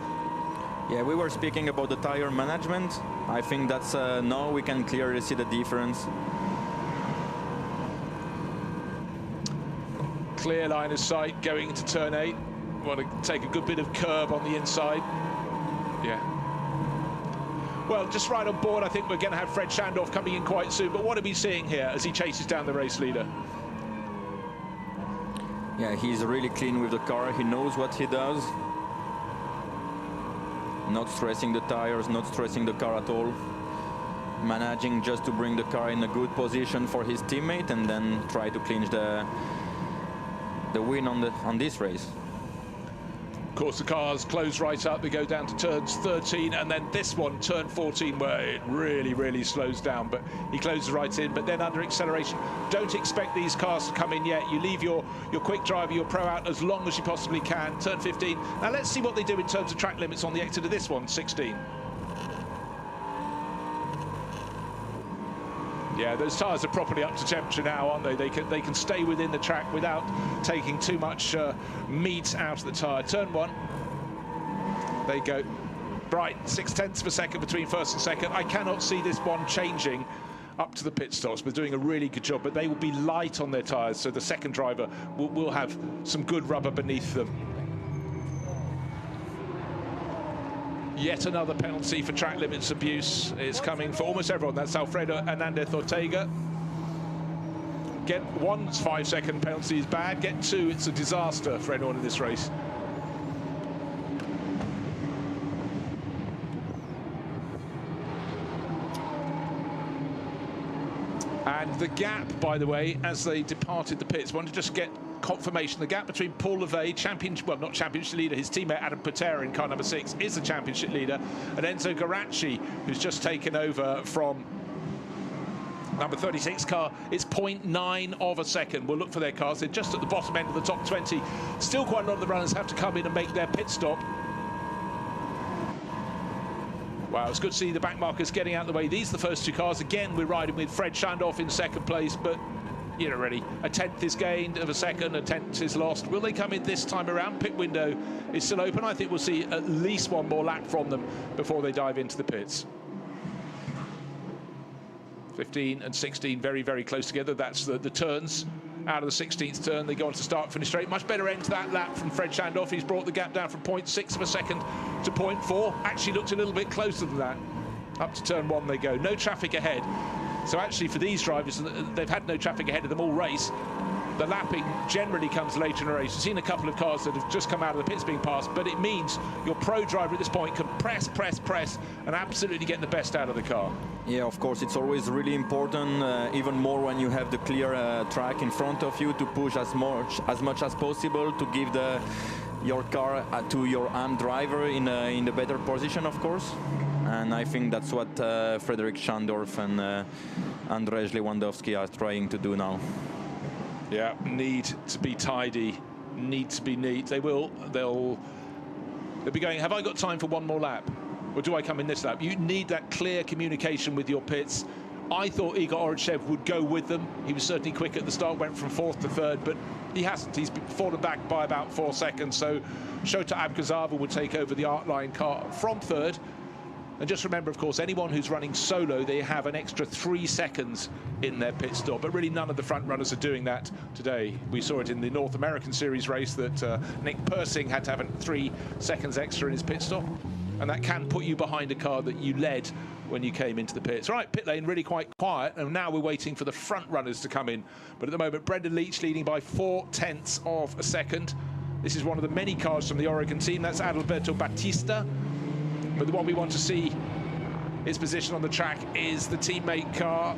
Yeah, we were speaking about the tire management. I think that's now we can clearly see the difference.
Clear line of sight going into turn 8. Want to take a good bit of curb on the inside. Yeah. Well, just right on board, I think we're going to have Fred Schandorf coming in quite soon. But what are we seeing here as he chases down the race leader?
Yeah, he's really clean with the car. He knows what he does. Not stressing the tires, not stressing the car at all. Managing just to bring the car in a good position for his teammate and then try to clinch the win on this race.
Of course, the cars close right up. They go down to turns 13, and then this one, turn 14, where it really, really slows down. But he closes right in, but then under acceleration. Don't expect these cars to come in yet. You leave your quick driver, your pro out as long as you possibly can. Turn 15. Now let's see what they do in terms of track limits on the exit of this one, 16. Yeah, those tyres are properly up to temperature now, aren't they? They can stay within the track without taking too much meat out of the tyre. Turn 1. They go. Bright, 0.6 of a second between first and second. I cannot see this one changing up to the pit stops. They're doing a really good job, but they will be light on their tyres, so the second driver will have some good rubber beneath them. Yet another penalty for track limits abuse is coming for almost everyone. That's Alfredo Hernandez Ortega. Get 1 5-second penalty is bad. Get 2, it's a disaster for anyone in this race. And the gap, by the way, as they departed the pits, wanted to just get confirmation. The gap between Paul Lavey, well, not championship leader, his teammate Adam Putera in car number 6 is the championship leader, and Enzo Gáraci, who's just taken over from number 36 car, it's 0.9 of a second. We'll look for their cars. They're just at the bottom end of the top 20. Still quite a lot of the runners have to come in and make their pit stop. Wow, it's good to see the back markers getting out of the way. These are the first 2 cars. Again, we're riding with Fred Schandorf in second place, but you know, really, a 10th is gained of a second, a 10th is lost. Will they come in this time around? Pit window is still open. I think we'll see at least 1 more lap from them before they dive into the pits. 15 and 16 very, very close together. That's the turns. Out of the 16th turn, they go on to start, finish straight. Much better end to that lap from Fred Schandorf. He's brought the gap down from 0.6 of a second to 0.4. Actually looked a little bit closer than that. Up to turn 1 they go. No traffic ahead. So actually for these drivers, they've had no traffic ahead of them all race. The lapping generally comes later in a race. We've seen a couple of cars that have just come out of the pits being passed, but it means your pro driver at this point can press, and absolutely get the best out of the car.
Yeah, of course, it's always really important, even more when you have the clear track in front of you, to push as much as possible to give your car to your arm driver in the better position, of course. And I think that's what Frederick Schandorf and Andrzej Lewandowski are trying to do now.
Yeah, need to be tidy, need to be neat. They'll be going, have I got time for 1 more lap? Or do I come in this lap? You need that clear communication with your pits. I thought Igor Orodchev would go with them. He was certainly quick at the start, went from 4th to 3rd, but he hasn't. He's fallen back by about 4 seconds. So Shota Abgazava will take over the Artline car from 3rd. And just remember, of course, anyone who's running solo, they have an extra 3 seconds in their pit stop. But really, none of the front runners are doing that today. We saw it in the North American Series race that Nick Persing had to have 3 seconds extra in his pit stop. And that can put you behind a car that you led when you came into the pits. Right, pit lane really quite quiet, and now we're waiting for the front runners to come in. But at the moment, Brendan Leach leading by 0.4 of a second. This is one of the many cars from the Oregon team. That's Adalberto Batista. But the one we want to see His position on the track is the teammate car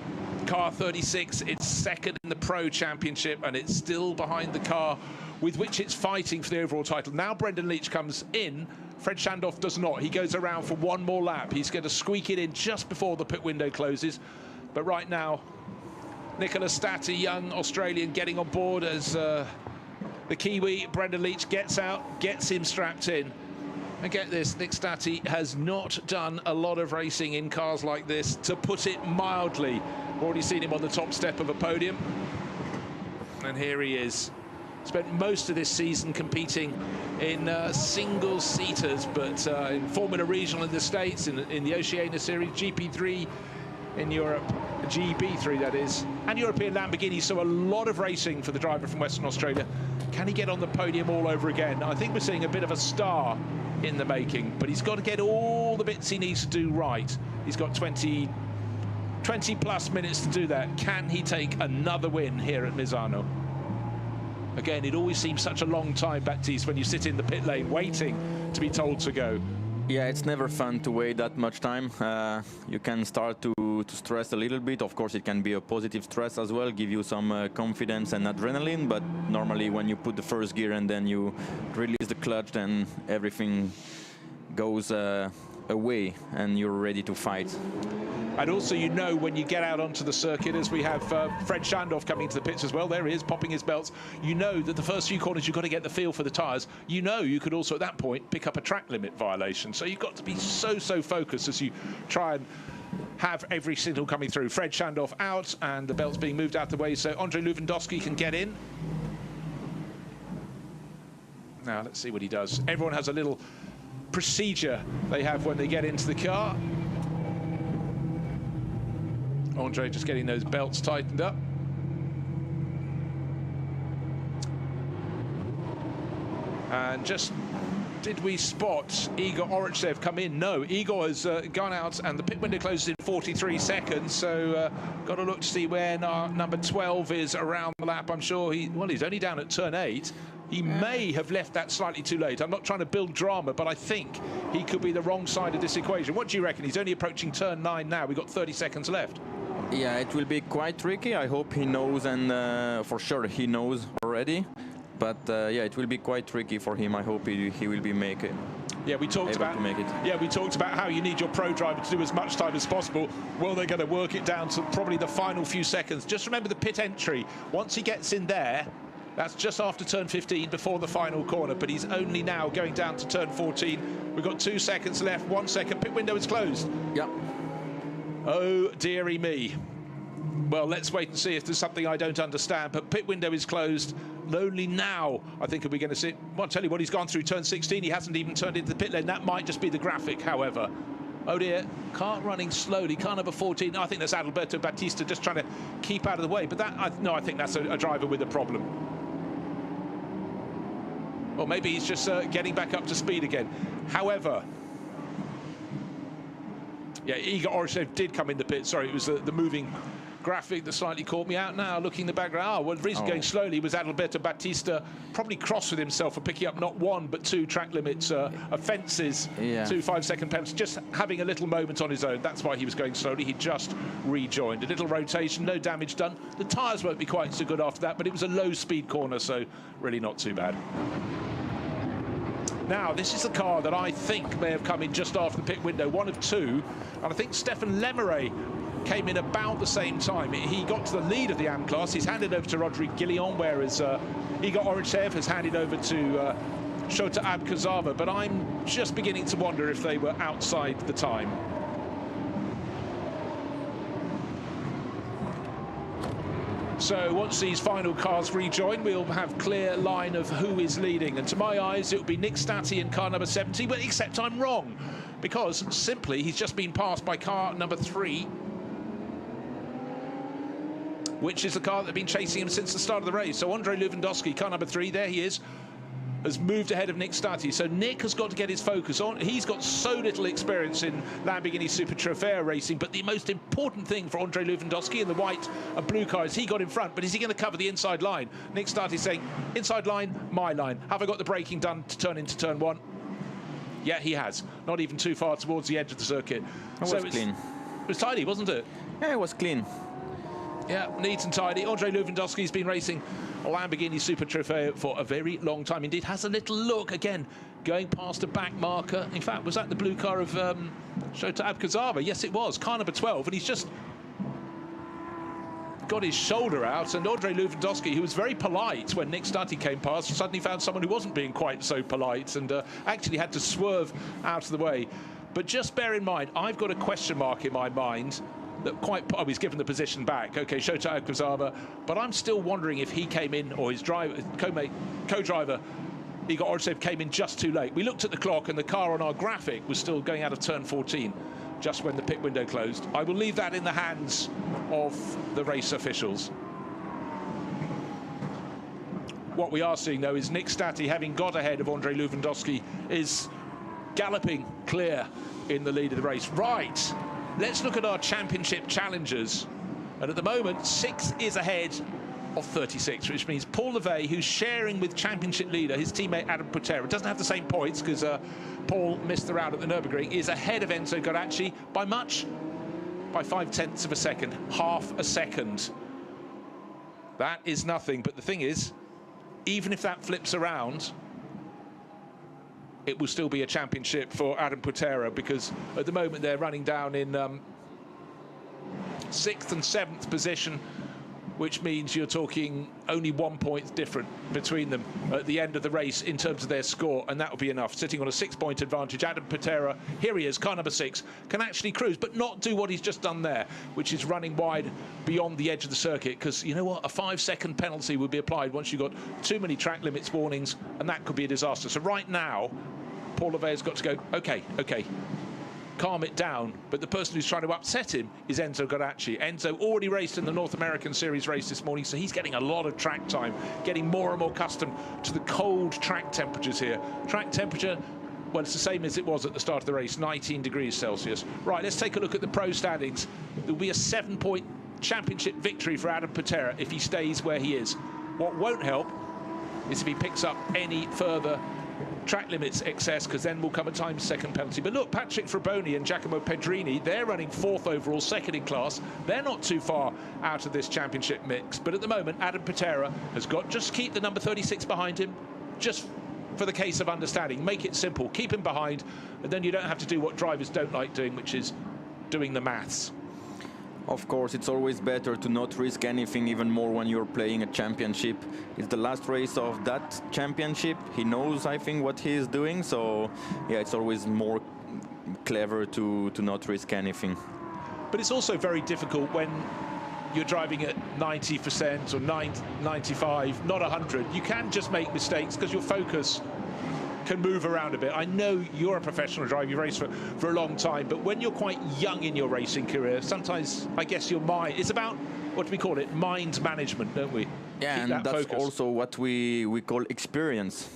36. It's second in the Pro Championship, and it's still behind the car with which it's fighting for the overall title. Now Brendan Leach comes in. Fred Shandorf does not. He goes around for one more lap. He's going to squeak it in just before the pit window closes. But right now, Nicola Stati, young Australian, getting on board as the Kiwi. Brendan Leach gets out, gets him strapped in. And get this, Nick Stati has not done a lot of racing in cars like this, to put it mildly. Already seen him on the top step of a podium. And here he is. Spent most of this season competing in single-seaters, but in Formula Regional in the States, in the Oceania Series, GP3 in Europe, GB3 that is, and European Lamborghini, so a lot of racing for the driver from Western Australia. Can he get on the podium all over again? I think we're seeing a bit of a star in the making, but he's got to get all the bits he needs to do right. He's got 20 plus minutes to do that. Can he take another win here at Misano? Again, it always seems such a long time, Baptiste, when you sit in the pit lane waiting to be told to go.
Yeah, it's never fun to wait that much time. You can start to stress a little bit. Of course, it can be a positive stress as well, give you some confidence and adrenaline. But normally when you put the first gear and then you release the clutch, then everything goes away and you're ready to fight.
And also, you know, when you get out onto the circuit, as we have Fred Shandorf coming to the pits as well, there he is, popping his belts. You know that the first few corners, you've got to get the feel for the tyres. You know you could also, at that point, pick up a track limit violation. So you've got to be so focused as you try and have every signal coming through. Fred Shandorf out, and the belt's being moved out the way, so Andrei Lewandowski can get in. Now, let's see what he does. Everyone has a little procedure they have when they get into the car. Andre just getting those belts tightened up. And just, did we spot Igor Orytsev come in? No, Igor has gone out and the pit window closes in 43 seconds. So got to look to see where number 12 is around the lap. I'm sure he's only down at turn 8. He may have left that slightly too late. I'm not trying to build drama, but I think he could be the wrong side of this equation. What do you reckon? He's only approaching turn 9 now. We've got 30 seconds left.
Yeah, it will be quite tricky. I hope he knows, and for sure he knows already. But yeah, it will be quite tricky for him. I hope he will be make it.
Yeah, we talked about how you need your pro driver to do as much time as possible. Well, they're going to work it down to probably the final few seconds. Just remember the pit entry. Once he gets in there, that's just after turn 15, before the final corner, but he's only now going down to turn 14. We've got 2 seconds left, 1 second. Pit window is closed.
Yep.
Oh, dearie me. Well, let's wait and see if there's something I don't understand, but pit window is closed. Only now, I think, are we going to see... Well, I'll tell you what, he's gone through turn 16. He hasn't even turned into the pit lane. That might just be the graphic, however. Oh, dear. Car running slowly. Car number 14. I think that's Adalberto Batista just trying to keep out of the way. But that, I think that's a driver with a problem. Or maybe he's just getting back up to speed again. However... Yeah, Igor Orytsev did come in the pit. Sorry, it was the moving graphic that slightly caught me out. Now, looking in the background, well, the reason going slowly was Adalberto Batista probably cross with himself for picking up not 1 but 2 track limits offences, 2 5-second penalties, just having a little moment on his own. That's why he was going slowly. He just rejoined. A little rotation, no damage done. The tyres won't be quite so good after that, but it was a low-speed corner, so really not too bad. Now, this is the car that I think may have come in just after the pit window, 1 of 2. And I think Stefan Lemeray came in about the same time. He got to the lead of the AM class. He's handed over to Rodrigue Guillon, whereas Igor Orytsev has handed over to Shota Abkazava. But I'm just beginning to wonder if they were outside the time. So once these final cars rejoin, we'll have clear line of who is leading. And to my eyes, it will be Nick Stati in car number 70, but except I'm wrong, because simply he's just been passed by car number 3, which is the car that have been chasing him since the start of the race. So Andrei Lewandowski, car number 3, there he is, has moved ahead of Nick Stati. So Nick has got to get his focus on. He's got so little experience in Lamborghini Super Trofeo racing, but the most important thing for Andrei Lewandowski in the white and blue car is he got in front, but is he going to cover the inside line? Nick Stati saying, inside line, my line. Have I got the braking done to turn into turn 1? Yeah, he has. Not even too far towards the edge of the circuit.
It was clean.
It was tidy, wasn't it?
Yeah, it was clean.
Yeah, neat and tidy. Andrei Lewandowski's been racing a Lamborghini Super Trofeo for a very long time indeed. Has a little look, again, going past a back marker. In fact, was that the blue car of Shota Abkazava? Yes, it was. Car number 12, and he's just got his shoulder out, and Andrei Lewandowski, who was very polite when Nick Stutty came past, suddenly found someone who wasn't being quite so polite and actually had to swerve out of the way. But just bear in mind, I've got a question mark in my mind that he's given the position back. Okay, Shota Abkazava, but I'm still wondering if he came in, or his driver, co-driver, Igor Orsev, came in just too late. We looked at the clock, and the car on our graphic was still going out of turn 14. Just when the pit window closed. I will leave that in the hands of the race officials. What we are seeing, though, is Nick Stutty, having got ahead of Andrei Lewandowski, is galloping clear in the lead of the race. Right, let's look at our championship challengers. And at the moment, 6 is ahead of 36, which means Paul Levey, who's sharing with championship leader, his teammate Adam Putera, doesn't have the same points because Paul missed the round at the Nürburgring, is ahead of Enzo Gáraci by much, by 0.5 of a second, half a second. That is nothing, but the thing is, even if that flips around, it will still be a championship for Adam Putera, because at the moment they're running down in 6th and 7th position, which means you're talking only 1 point different between them at the end of the race in terms of their score, and that will be enough. Sitting on a 6-point advantage, Adam Putera, here he is, car number 6, can actually cruise, but not do what he's just done there, which is running wide beyond the edge of the circuit, because you know what, a 5-second penalty would be applied once you've got too many track limits warnings, and that could be a disaster. So right now, Paul Levey has got to go, okay, calm it down, but the person who's trying to upset him is Enzo Gáraci. Enzo already raced in the North American Series race this morning, so he's getting a lot of track time, getting more and more accustomed to the cold track temperatures here. Track temperature, well, it's the same as it was at the start of the race, 19 degrees Celsius. Right, let's take a look at the pro standings. There'll be a 7-point championship victory for Adam Putera if he stays where he is. What won't help is if he picks up any further track limits excess, because then will come a time second penalty. But look, Patrick Fraboni and Giacomo Pedrini, they're running 4th overall, 2nd in class. They're not too far out of this championship mix. But at the moment, Adam Putera has got, just keep the number 36 behind him, just for the case of understanding. Make it simple, keep him behind, and then you don't have to do what drivers don't like doing, which is doing the maths.
Of course, it's always better to not risk anything, even more when you're playing a championship. It's the last race of that championship. He knows, I think, what he is doing. So, yeah, it's always more clever to not risk anything.
But it's also very difficult when you're driving at 90% or 95, not 100. You can just make mistakes because your focus can move around a bit. I know you're a professional driver, you race for a long time, but when you're quite young in your racing career, sometimes I guess your mind, it's about, what do we call it, mind management, don't we?
Yeah,
Keep
and that's
focus.
also what we call experience.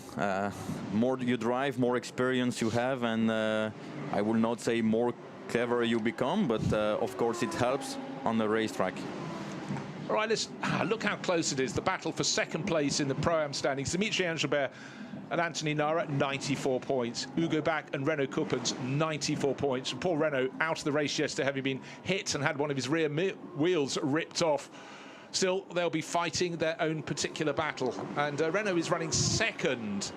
More you drive, more experience you have, and I will not say more clever you become, but of course it helps on the racetrack.
All right, let's look how close it is. The battle for 2nd place in the Pro-Am standings. Dimitri Angelbert and Anthony Nara, 94 points. Hugo Bach and Renaud Coupens, 94 points. And Paul Renaud out of the race yesterday, having been hit and had one of his rear wheels ripped off. Still, they'll be fighting their own particular battle. And Renaud is running 2nd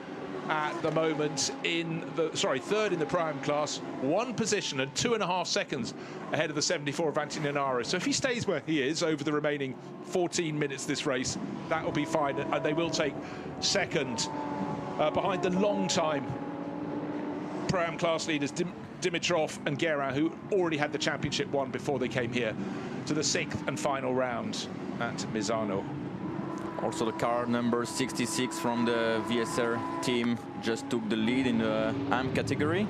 at the moment in the, third in the Pro-Am class, 1 position and 2.5 seconds ahead of the 74 of Anthony Nara. So if he stays where he is over the remaining 14 minutes this race, that will be fine, and they will take 2nd behind the long-time Pro-Am class leaders Dimitrov and Guérin, who already had the championship won before they came here to the 6th and final round at Misano.
Also, the car number 66 from the VSR team just took the lead in the AM category.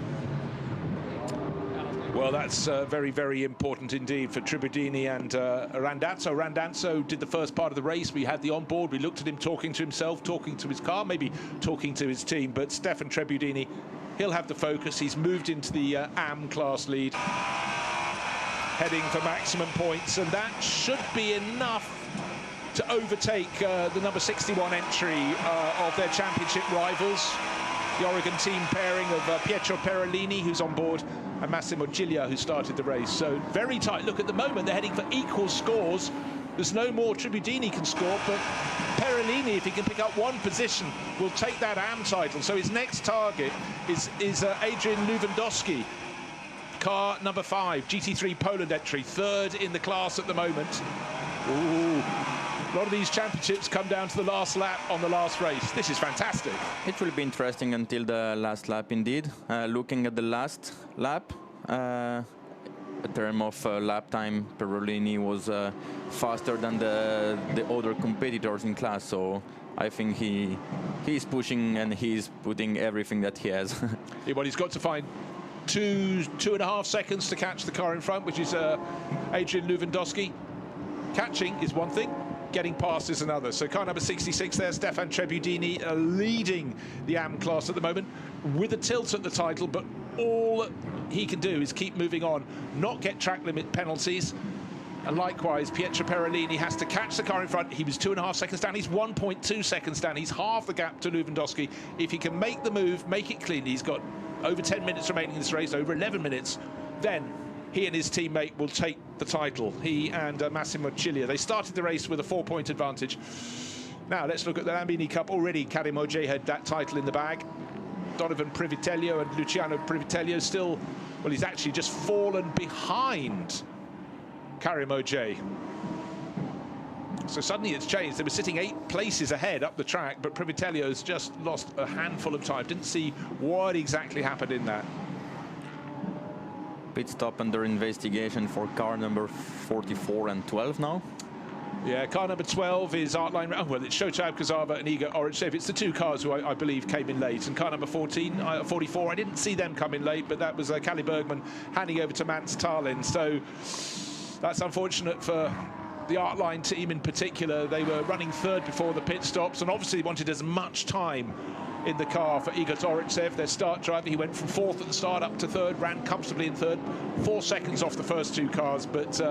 Well, that's very, very important indeed for Tribudini and Randazzo. Randazzo did the first part of the race. We had the onboard. We looked at him talking to himself, talking to his car, maybe talking to his team. But Stefan Tribudini, he'll have the focus. He's moved into the AM class lead, heading for maximum points, and that should be enough to overtake the number 61 entry of their championship rivals. the Oregon team pairing of Pietro Perolini, who's on board, and Massimo Giglia, who started the race. So very tight look at the moment. They're heading for equal scores. There's no more Tribudini can score, but Perolini, if he can pick up one position, will take that AM title. So his next target is Adrian Lewandowski, car number 5, GT3 Poland entry, 3rd in the class at the moment. Ooh. A lot of these championships come down to the last lap on the last race. This is fantastic.
It will be interesting until the last lap, indeed. Looking at the last lap, in terms of lap time, Perolini was faster than the other competitors in class. So I think he's pushing and he's putting everything that he has.
Yeah, well, he's got to find two and a half seconds to catch the car in front, which is Adrian Lewandowski. Catching is one thing, getting past is another. So car number 66 there, Stefan Tribudini, leading the AM class at the moment with a tilt at the title, but all he can do is keep moving on, not get track limit penalties. And likewise, Pietro Perolini has to catch the car in front. He was 2.5 seconds down. He's 1.2 seconds down. He's half the gap to Lewandowski. If he can make the move, make it clean, he's got over 10 minutes remaining in this race, over 11 minutes, then he and his teammate will take the title. He and Massimo Giglia. They started the race with a 4-point advantage. Now let's look at the Lamborghini Cup. Already Karim Ogier had that title in the bag. Donovan Privitello and Luciano Privitello still, well, he's actually just fallen behind Karim Ogier. So suddenly it's changed. They were sitting 8 places ahead up the track, but Privitello's just lost a handful of time. Didn't see what exactly happened in that.
Pit stop under investigation for car number 44 and 12 now.
Yeah, car number 12 is Artline. Oh, well, it's Shota Abkazava and Igor Oretsev. It's the 2 cars who I believe came in late. And car number 44, I didn't see them come in late, but that was Kalle Bergman handing over to Mans Tallinn. So that's unfortunate for the Artline team in particular. They were running 3rd before the pit stops and obviously wanted as much time in the car for Igor Oretsev, their start driver. He went from 4th at the start up to 3rd, ran comfortably in 3rd, 4 seconds off the first 2 cars, but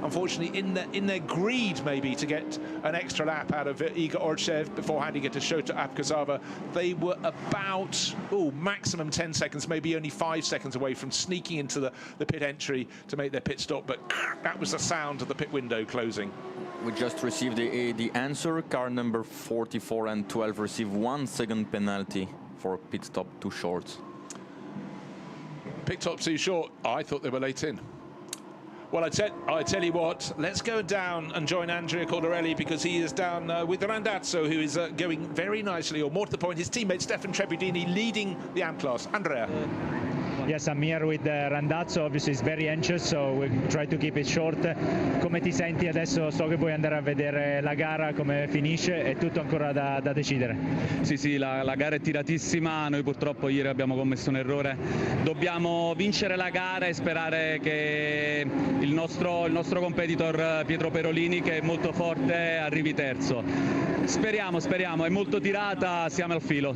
unfortunately in their greed maybe to get an extra lap out of Igor Oretsev before handing it to Shota Abkazava, they were about maximum 10 seconds, maybe only 5 seconds away from sneaking into the pit entry to make their pit stop, but that was the sound of the pit window closing.
We just received the answer. Car number 44 and 12 received 1 second penalty for pit stop too short.
Pit stop too short. I thought they were late in. Well, I tell you what, let's go down and join Andrea Caldarelli, because he is down with Randazzo, who is going very nicely, or more to the point, his teammate Stefan Tribudini leading the AM class. Andrea.
Yes, I'm here with Randazzo, obviously he's very anxious, so we'll try to keep it short. Come ti senti adesso? So che puoi andare a vedere la gara, come finisce, è tutto ancora da decidere.
Sì, la gara è tiratissima, noi purtroppo ieri abbiamo commesso un errore. Dobbiamo vincere la gara e sperare che il nostro competitor Pietro Perolini, che è molto forte, arrivi terzo. Speriamo, è molto tirata, siamo al filo,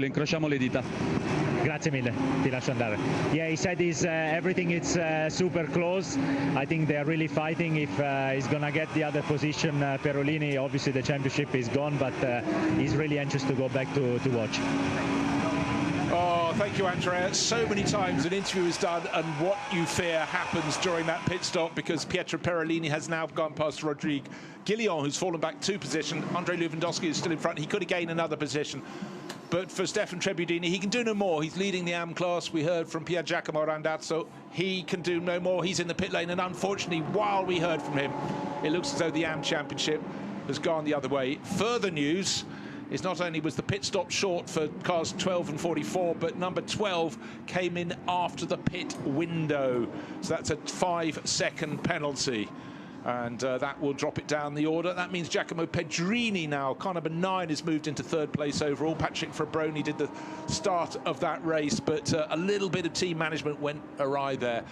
incrociamo le dita.
Grazie mille, ti lascio andare. Yeah, he said everything is super close. I think they are really fighting. If he's gonna get the other position, Perolini, obviously the championship is gone, but he's really anxious to go back to watch.
Oh, thank you, Andrea. So many times an interview is done and what you fear happens during that pit stop, because Pietro Perolini has now gone past Rodrigue Guillon, who's fallen back 2 positions. Andre Lewandowski is still in front. He could have gained another position. But for Stefan Tribudini, he can do no more. He's leading the AM class. We heard from Pier Giacomo Randazzo. He can do no more. He's in the pit lane. And unfortunately, while we heard from him, it looks as though the AM championship has gone the other way. Further news is not only was the pit stop short for cars 12 and 44, but number 12 came in after the pit window. So that's a 5-second penalty. And that will drop it down the order. That means Giacomo Pedrini now, car number 9, is moved into 3rd place overall. Patrick Fabroni did the start of that race, but a little bit of team management went awry there.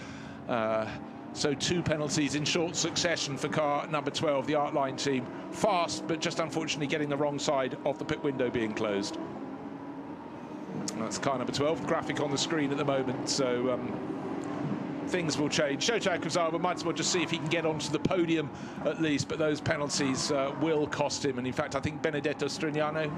So 2 penalties in short succession for car number 12, the Artline team. Fast, but just unfortunately getting the wrong side of the pit window being closed. And that's car number 12, graphic on the screen at the moment. So things will change. Shota Kuzawa might as well just see if he can get onto the podium at least, but those penalties will cost him. And in fact, I think Benedetto Strignano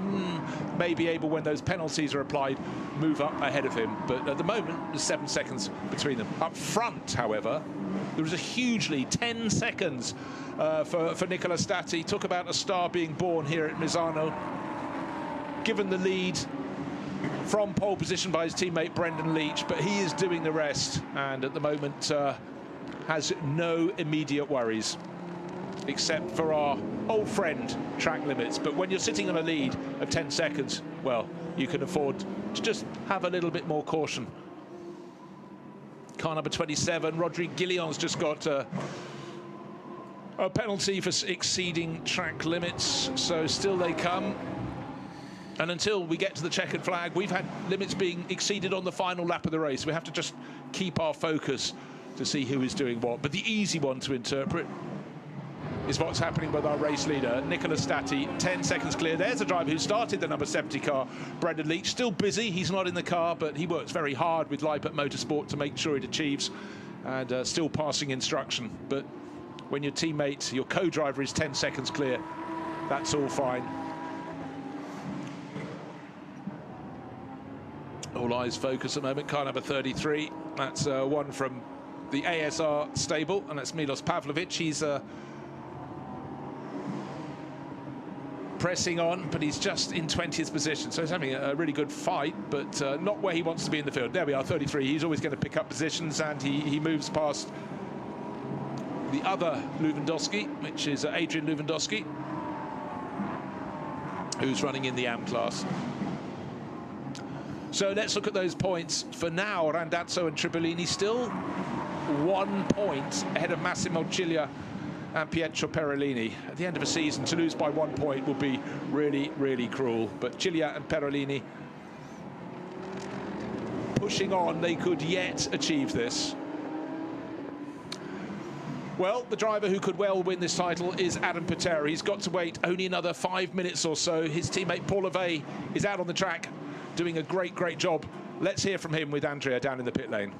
may be able, when those penalties are applied, move up ahead of him. But at the moment, there's 7 seconds between them. Up front, however, there was a huge lead, 10 seconds for Nicola Stati. Talk about a star being born here at Misano. Given the lead from pole position by his teammate Brendan Leach, but he is doing the rest, and at the moment has no immediate worries, except for our old friend track limits. But when you're sitting on a lead of 10 seconds, well, you can afford to just have a little bit more caution. Car number 27, Rodrigue Guillon's just got a penalty for exceeding track limits, so still they come. And until we get to the checkered flag, we've had limits being exceeded on the final lap of the race. We have to just keep our focus to see who is doing what. But the easy one to interpret is what's happening with our race leader, Nicola Stati, 10 seconds clear. There's a driver who started the number 70 car, Brendan Leach, still busy. He's not in the car, but he works very hard with Lippert Motorsport to make sure it achieves, and still passing instruction. But when your teammate, your co-driver, is 10 seconds clear, that's all fine. All eyes focus at the moment. Car number 33. That's one from the ASR stable, and that's Milos Pavlovic. He's pressing on, but he's just in 20th position, so he's having a really good fight, but not where he wants to be in the field. There we are, 33. He's always going to pick up positions, and he moves past the other Lewandowski, which is Adrian Lewandowski, who's running in the AM class. So let's look at those points. For now, Randazzo and Tribolini still 1 point ahead of Massimo Ciglia and Pietro Perolini. At the end of a season, to lose by 1 point will be really, really cruel. But Ciglia and Perolini pushing on, they could yet achieve this. Well, the driver who could well win this title is Adam Putera. He's got to wait only another 5 minutes or so. His teammate Paul Levey is out on the track, doing a great job. Let's hear from him with Andrea down in the pit lane.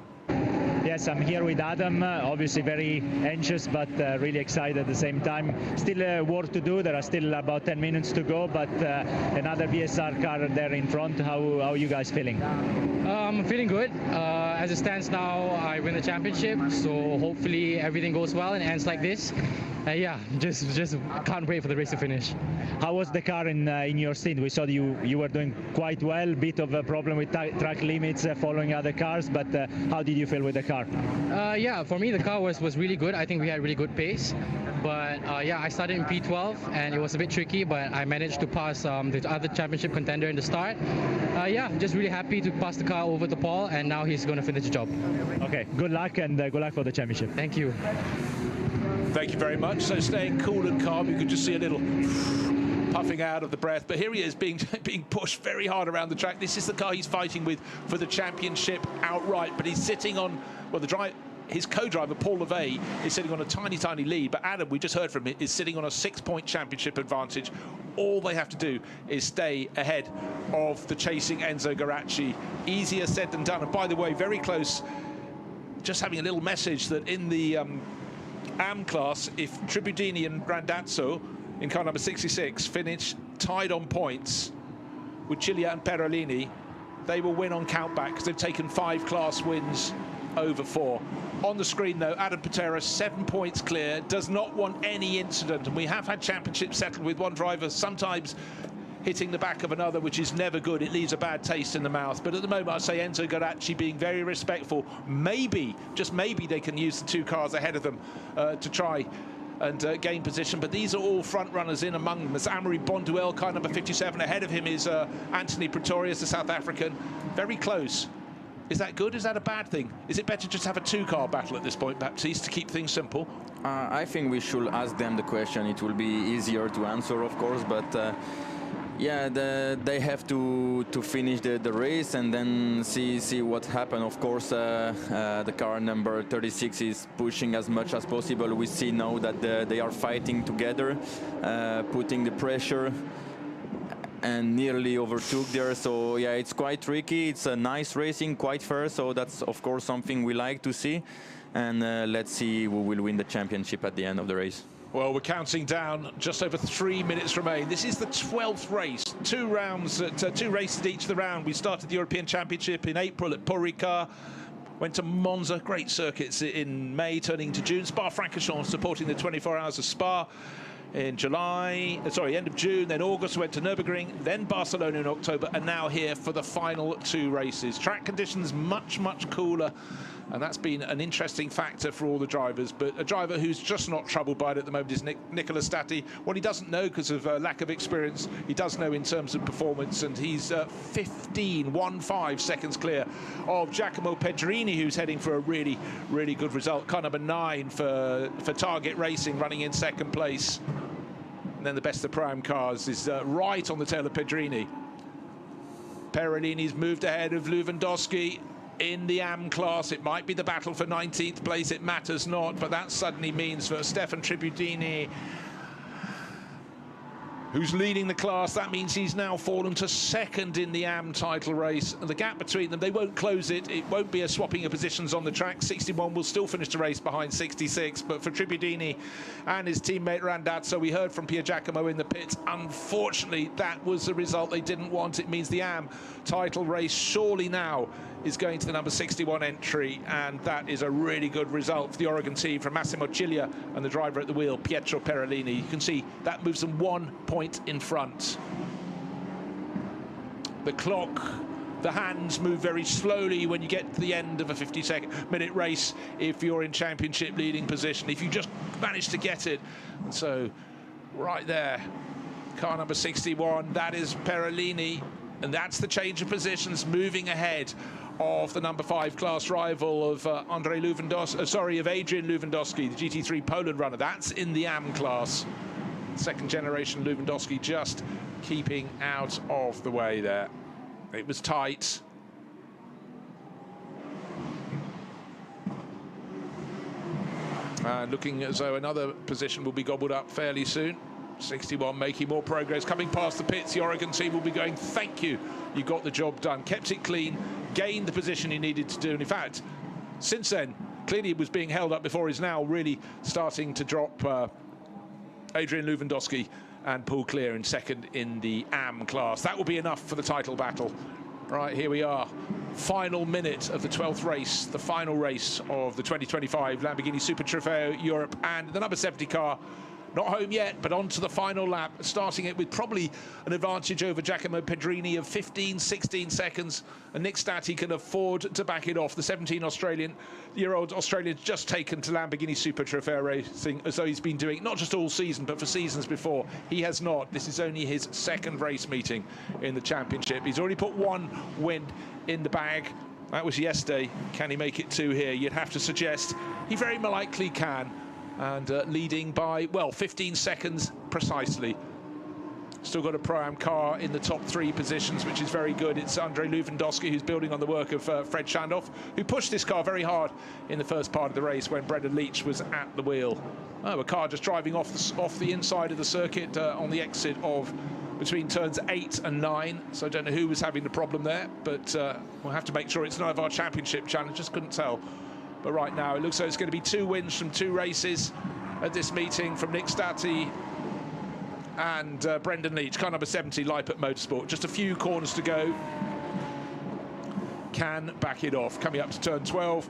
Yes, I'm here with Adam, obviously very anxious, but really excited at the same time. Still work to do. There are still about 10 minutes to go, but another BSR car there in front. How are you guys feeling?
I'm feeling good. As it stands now, I win the championship, so hopefully everything goes well and ends like this. Yeah, just can't wait for the race to finish.
How was the car in your stint? We saw you were doing quite well. Bit of a problem with track limits following other cars, but how did you feel with the car?
Yeah, for me the car was really good. I think we had really good pace. But yeah, I started in P12 and it was a bit tricky, but I managed to pass the other championship contender in the start. Yeah, just really happy to pass the car over to Paul, and now he's going to finish the job.
Okay, good luck, and good luck for the championship.
Thank you.
Thank you very much. So staying cool and calm, you could just see a little puffing out of the breath, but here he is being pushed very hard around the track. This is the car he's fighting with for the championship outright, but he's sitting on, well, his co-driver Paul Levey is sitting on a tiny lead, but Adam, we just heard from him, is sitting on a 6-point championship advantage. All they have to do is stay ahead of the chasing Enzo Gáraci. Easier said than done. And by the way, very close, just having a little message that in the AM class, if Tribudini and Randazzo in car number 66 finish tied on points with Ciglia and Perolini, they will win on countback because they've taken 5 class wins over 4. On the screen, though, Adam Putera, 7 points clear, does not want any incident. And we have had championships settled with one driver sometimes hitting the back of another, which is never good. It leaves a bad taste in the mouth. But at the moment, I'd say Enzo Gáraci being very respectful. Maybe, just maybe, they can use the 2 cars ahead of them to try and gain position. But these are all front runners in among them. As Amory Bonduel, car number 57. Ahead of him is Anthony Pretorius, the South African. Very close. Is that good? Is that a bad thing? Is it better just to have a 2-car battle at this point, Baptiste, to keep things simple?
I think we should ask them the question. It will be easier to answer, of course, but yeah, they have to finish the race and then see what happened. Of course, the car number 36 is pushing as much as possible. We see now that they are fighting together, putting the pressure, and nearly overtook there. So yeah, it's quite tricky. It's a nice racing, quite fair, so that's of course something we like to see. and let's see who will win the championship at the end of the race.
Well, we're counting down. Just over 3 minutes remain. This is the 12th race. 2 rounds, 2 races each of the round. We started the European Championship in April at Paul Ricard. Went to Monza, great circuits in May, turning to June. Spa-Francorchamps supporting the 24 Hours of Spa in end of June. Then August went to Nürburgring, then Barcelona in October, and now here for the final 2 races. Track conditions much, much cooler, and that's been an interesting factor for all the drivers. But a driver who's just not troubled by it at the moment is Nicola Stati. What he doesn't know because of lack of experience, he does know in terms of performance, and he's 15 seconds clear of Giacomo Pedrini, who's heading for a really, really good result. Car number 9 for Target Racing, running in 2nd place. And then the best of Pro-Am cars is right on the tail of Pedrini. Perolini's moved ahead of Lewandowski in the AM class. It might be the battle for 19th place, it matters not, but that suddenly means for Stefan Tributini, who's leading the class, that means he's now fallen to 2nd in the AM title race. And the gap between them, they won't close it. It won't be a swapping of positions on the track. 61 will still finish the race behind 66. But for Tributini and his teammate Randazzo, we heard from Pier Giacomo in the pits. Unfortunately, that was the result they didn't want. It means the AM title race surely now is going to the number 61 entry, and that is a really good result for the Oregon team from Massimo Ciglia and the driver at the wheel, Pietro Perolini. You can see that moves them 1 point in front. The clock, the hands move very slowly when you get to the end of a 50-minute race if you're in championship leading position, if you just manage to get it. And so right there, car number 61, that is Perolini, and that's the change of positions, moving ahead of the number 5 class rival of Adrian Lewandowski, the GT3 Poland runner. That's in the AM class. 2nd generation Lewandowski just keeping out of the way there. It was tight. Looking as though another position will be gobbled up fairly soon. 61 making more progress, coming past the pits. The Oregon team will be going, thank you, you got the job done, kept it clean, gained the position he needed to do. And in fact, since then, clearly he was being held up before, he's now really starting to drop Adrian Lewandowski and pull clear in 2nd in the AM class. That will be enough for the title battle. Right, here we are. Final minute of the 12th race, the final race of the 2025 Lamborghini Super Trofeo Europe, and the number 70 car not home yet, but on to the final lap, starting it with probably an advantage over Giacomo Pedrini of 16 seconds, and Nick Stati can afford to back it off. The 17-year-old Australian's just taken to Lamborghini Super Trofeo Racing, as though he's been doing not just all season, but for seasons before. He has not. This is only his 2nd race meeting in the championship. He's already put 1 win in the bag. That was yesterday. Can he make it 2 here? You'd have to suggest he very likely can. And leading by, well, 15 seconds precisely. Still got a Pro-Am car in the top 3 positions, which is very good. It's Andrei Lewandowski, who's building on the work of Fred Shandoff, who pushed this car very hard in the first part of the race when Brendan Leach was at the wheel. Oh, a car just driving off the inside of the circuit on the exit of between turns 8 and 9. So I don't know who was having the problem there, but we'll have to make sure it's none of our championship challengers. Couldn't tell. But right now, it looks like it's going to be 2 wins from 2 races at this meeting from Nick Stati and Brendan Leach, car number 70, Leipert Motorsport. Just a few corners to go. Can back it off. Coming up to turn 12.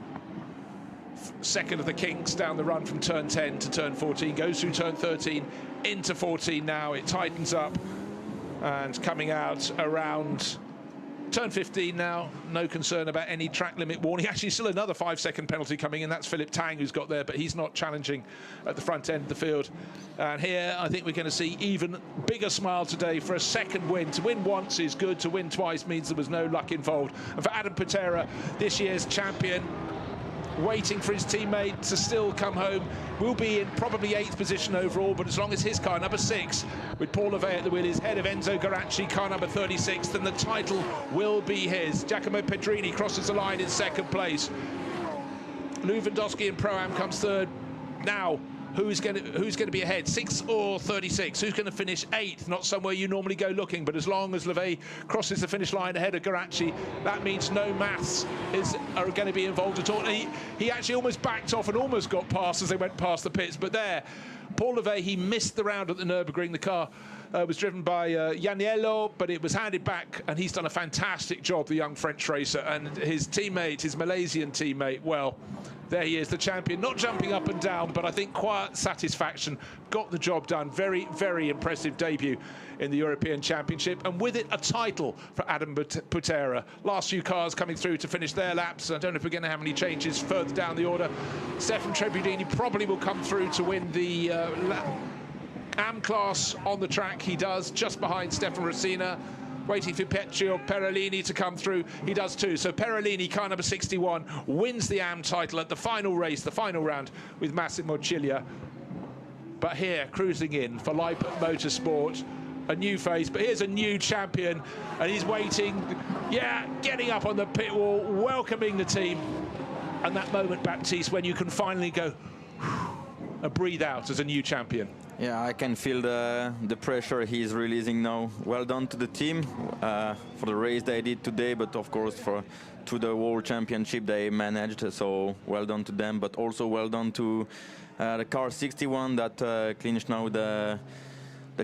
2nd of the kinks down the run from turn 10 to turn 14. Goes through turn 13 into 14 now. It tightens up. And coming out around turn 15 now, no concern about any track limit warning. Actually, still another 5-second penalty coming in. That's Philip Tang who's got there, but he's not challenging at the front end of the field. And here, I think we're going to see even bigger smile today for a 2nd win. To win once is good. To win twice means there was no luck involved. And for Adam Putera, this year's champion, waiting for his teammate to still come home, will be in probably 8th position overall, but as long as his car, number 6, with Paul Levey at the wheel, is head of Enzo Gáraci, car number 36, then the title will be his. Giacomo Pedrini crosses the line in 2nd place. Lewandowski in Pro-Am comes 3rd. Now, who's going to be ahead, 6 or 36? Who's going to finish 8th? Not somewhere you normally go looking, but as long as Levay crosses the finish line ahead of Gáraci, that means no maths are going to be involved at all. He actually almost backed off and almost got past as they went past the pits, but there, Paul Levay, he missed the round at the Nürburgring. The car was driven by Janiello, but it was handed back, and he's done a fantastic job, the young French racer. And his teammate, his Malaysian teammate, well, there he is, the champion, not jumping up and down, but I think quiet satisfaction, got the job done. Very, very impressive debut in the European Championship, and with it a title for Adam Putera. Last few cars coming through to finish their laps. I don't know if we're going to have any changes further down the order. Stefan Trebbiadini probably will come through to win the AM class on the track. He does, just behind Stefan Racina. Waiting for Pietro Perolini to come through. He does too. So Perolini, car number 61, wins the AM title at the final race, the final round, with Massimo Ciglia. But here, cruising in for Leipzig Motorsport, a new face, but here's a new champion, and he's waiting, yeah, getting up on the pit wall, welcoming the team. And that moment, Baptiste, when you can finally go and breathe out as a new champion.
Yeah, I can feel the pressure he's releasing now. Well done to the team for the race they did today, but of course to the World Championship they managed, so well done to them, but also well done to the car 61 that clinched now the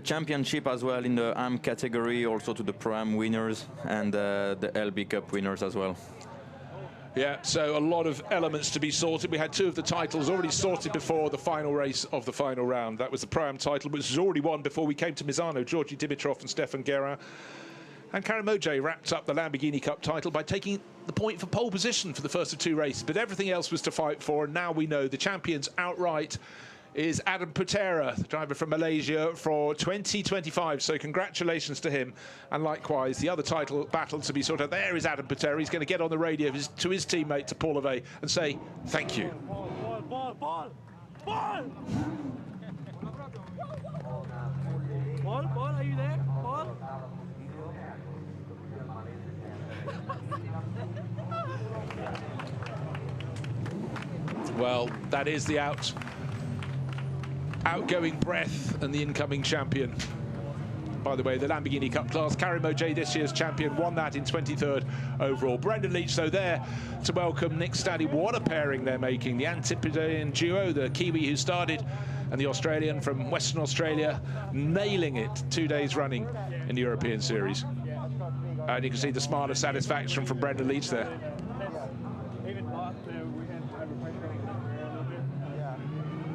championship as well in the AM category, also to the Pro-Am winners and the LB Cup winners as well.
Yeah, so a lot of elements to be sorted. We had 2 of the titles already sorted before the final race of the final round. That was the Pro-Am title, which was already won before we came to Misano. Georgi Dimitrov and Stefan Guerin. And Karamoje wrapped up the Lamborghini Cup title by taking the point for pole position for the first of 2 races. But everything else was to fight for, and now we know the champions outright is Adam Putera, the driver from Malaysia, for 2025. So congratulations to him. And likewise, the other title battle to be sorted out. There is Adam Putera. He's going to get on the radio to his teammate, to Paul Levay, and say thank you.
Ball, are you there? Ball?
Well, that is the outgoing breath and the incoming champion. By the way, the Lamborghini Cup class, Karamoje, this year's champion, won that in 23rd overall. Brendan Leach, though, there to welcome Nick Staddy. What a pairing they're making. The Antipodean duo, the Kiwi who started, and the Australian from Western Australia, nailing it 2 days running in the European Series. And you can see the smile of satisfaction from Brendan Leach there.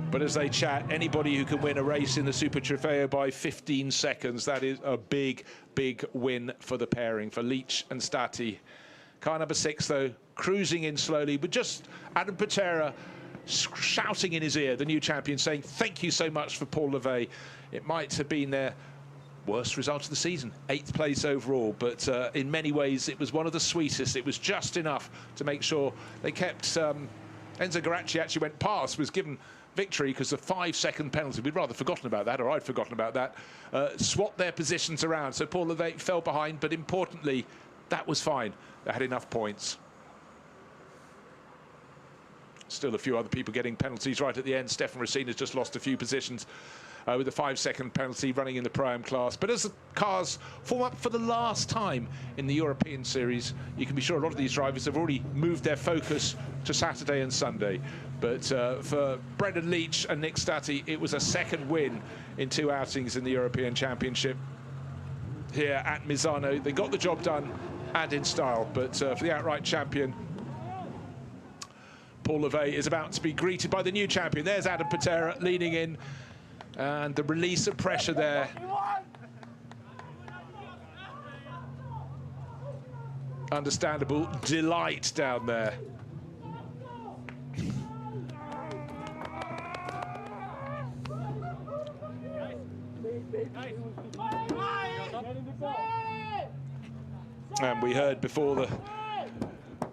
But as they chat, anybody who can win a race in the Super Trofeo by 15 seconds, that is a big, big win for the pairing, for Leach and Stati. Car number 6, though, cruising in slowly, but just Adam Putera shouting in his ear, the new champion, saying thank you so much for Paul Levay. It might have been their worst result of the season, 8th place overall, but in many ways it was one of the sweetest. It was just enough to make sure they kept... Enzo Gáraci actually went past, was given victory because the 5-second penalty. We'd rather forgotten about that, or I'd forgotten about that. Swapped their positions around, so Paul Levay fell behind, but importantly, that was fine. They had enough points. Still a few other people getting penalties right at the end. Stefan Racina's just lost a few positions with a 5-second penalty running in the Pro-Am class. But as the cars form up for the last time in the European Series, you can be sure a lot of these drivers have already moved their focus to Saturday and Sunday. But for Brendan Leach and Nick Stati, it was a second win in 2 outings in the European Championship here at Misano. They got the job done and in style. But for the outright champion, Paul Levay is about to be greeted by the new champion. There's Adam Putera leaning in, and the release of pressure there. Understandable delight down there. And we heard before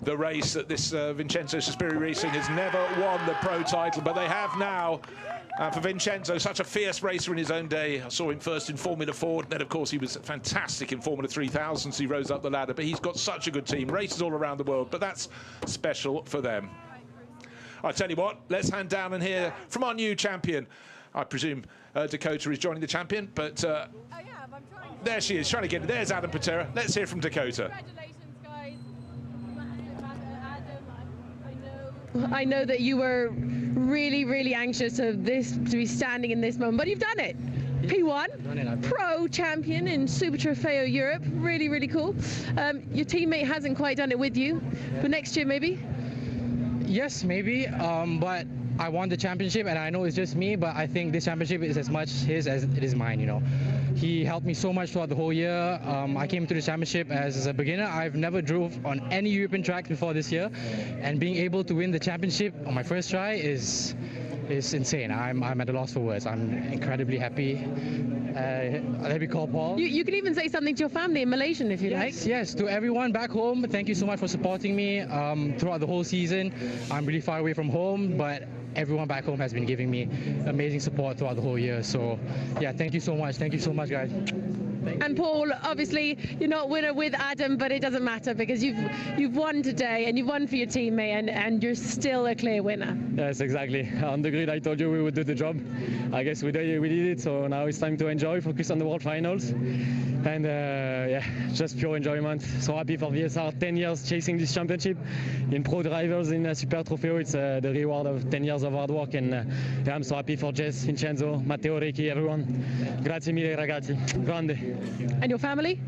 the race that this Vincenzo Sospiri Racing has never won the pro title, but they have now. For Vincenzo, such a fierce racer in his own day. I saw him first in Formula Ford, then of course he was fantastic in Formula 3000, so he rose up the ladder, but he's got such a good team, races all around the world, but that's special for them. I tell you what, let's hand down and hear from our new champion. I presume Dakota is joining the champion, but there she is, trying to get it. There's Adam Patera. Let's hear from Dakota.
Congratulations, guys. I know that you were really, really anxious to be standing in this moment, but you've done it. P1, pro champion in Super Trofeo Europe. Really, really cool. Your teammate hasn't quite done it with you, but next year maybe?
Yes, maybe, but I won the championship, and I know it's just me, but I think this championship is as much his as it is mine, you know. He helped me so much throughout the whole year. I came to the championship as a beginner. I've never drove on any European track before this year, and being able to win the championship on my first try is insane. I'm at a loss for words. I'm incredibly happy. Let me call Paul.
You can even say something to your family in Malaysian if you like.
Yes, to everyone back home, thank you so much for supporting me throughout the whole season. I'm really far away from home, but everyone back home has been giving me amazing support throughout the whole year. So yeah, thank you so much. Thank you so much, guys.
And Paul, obviously you're not winner with Adam, but it doesn't matter because you've won today and you've won for your teammate, and you're still a clear winner.
Yes, exactly. On the grid, I told you we would do the job. I guess we did it. So now it's time to enjoy, focus on the World Finals, and yeah, just pure enjoyment. So happy for VSR. 10 years chasing this championship in pro drivers in Super Trofeo. It's the reward of 10 years of hard work, and yeah, I'm so happy for Jess, Vincenzo, Matteo, Ricky, everyone. Grazie mille, ragazzi. Grande.
And your family?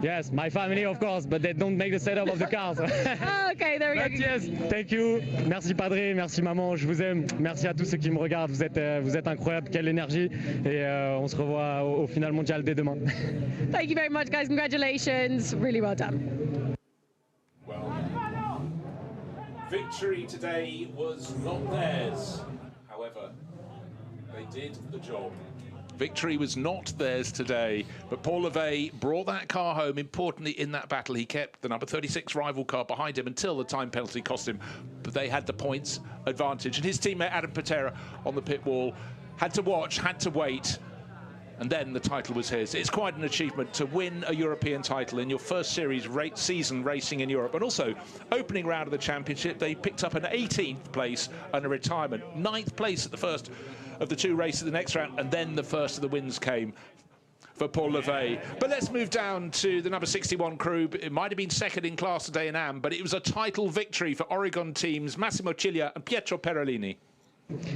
Yes, my family, of course, but they don't make the setup of the cars.
Oh, okay, there we go.
Yes, thank you. Merci Padre, merci maman, je vous aime. Merci à tous ceux qui me regardent. Vous êtes incroyables, quelle énergie. Et on se revoit au final mondial dès demain.
Thank you very much, guys. Congratulations. Really well done.
Well, victory today was not theirs. However, they did the job. Victory was not theirs today, but Paul Levey brought that car home. Importantly, in that battle, he kept the number 36 rival car behind him until the time penalty cost him. But they had the points advantage. And his teammate, Adam Patera, on the pit wall, had to watch, had to wait, and then the title was his. It's quite an achievement to win a European title in your first series season racing in Europe. And also, opening round of the championship, they picked up an 18th place and a retirement. 9th place at the first of the two races the next round, and then the first of the wins came for Paul Levey. But let's move down to the number 61 crew. It might have been second in class today in AM, but it was a title victory for Oregon teams Massimo Ciglia and Pietro Perolini.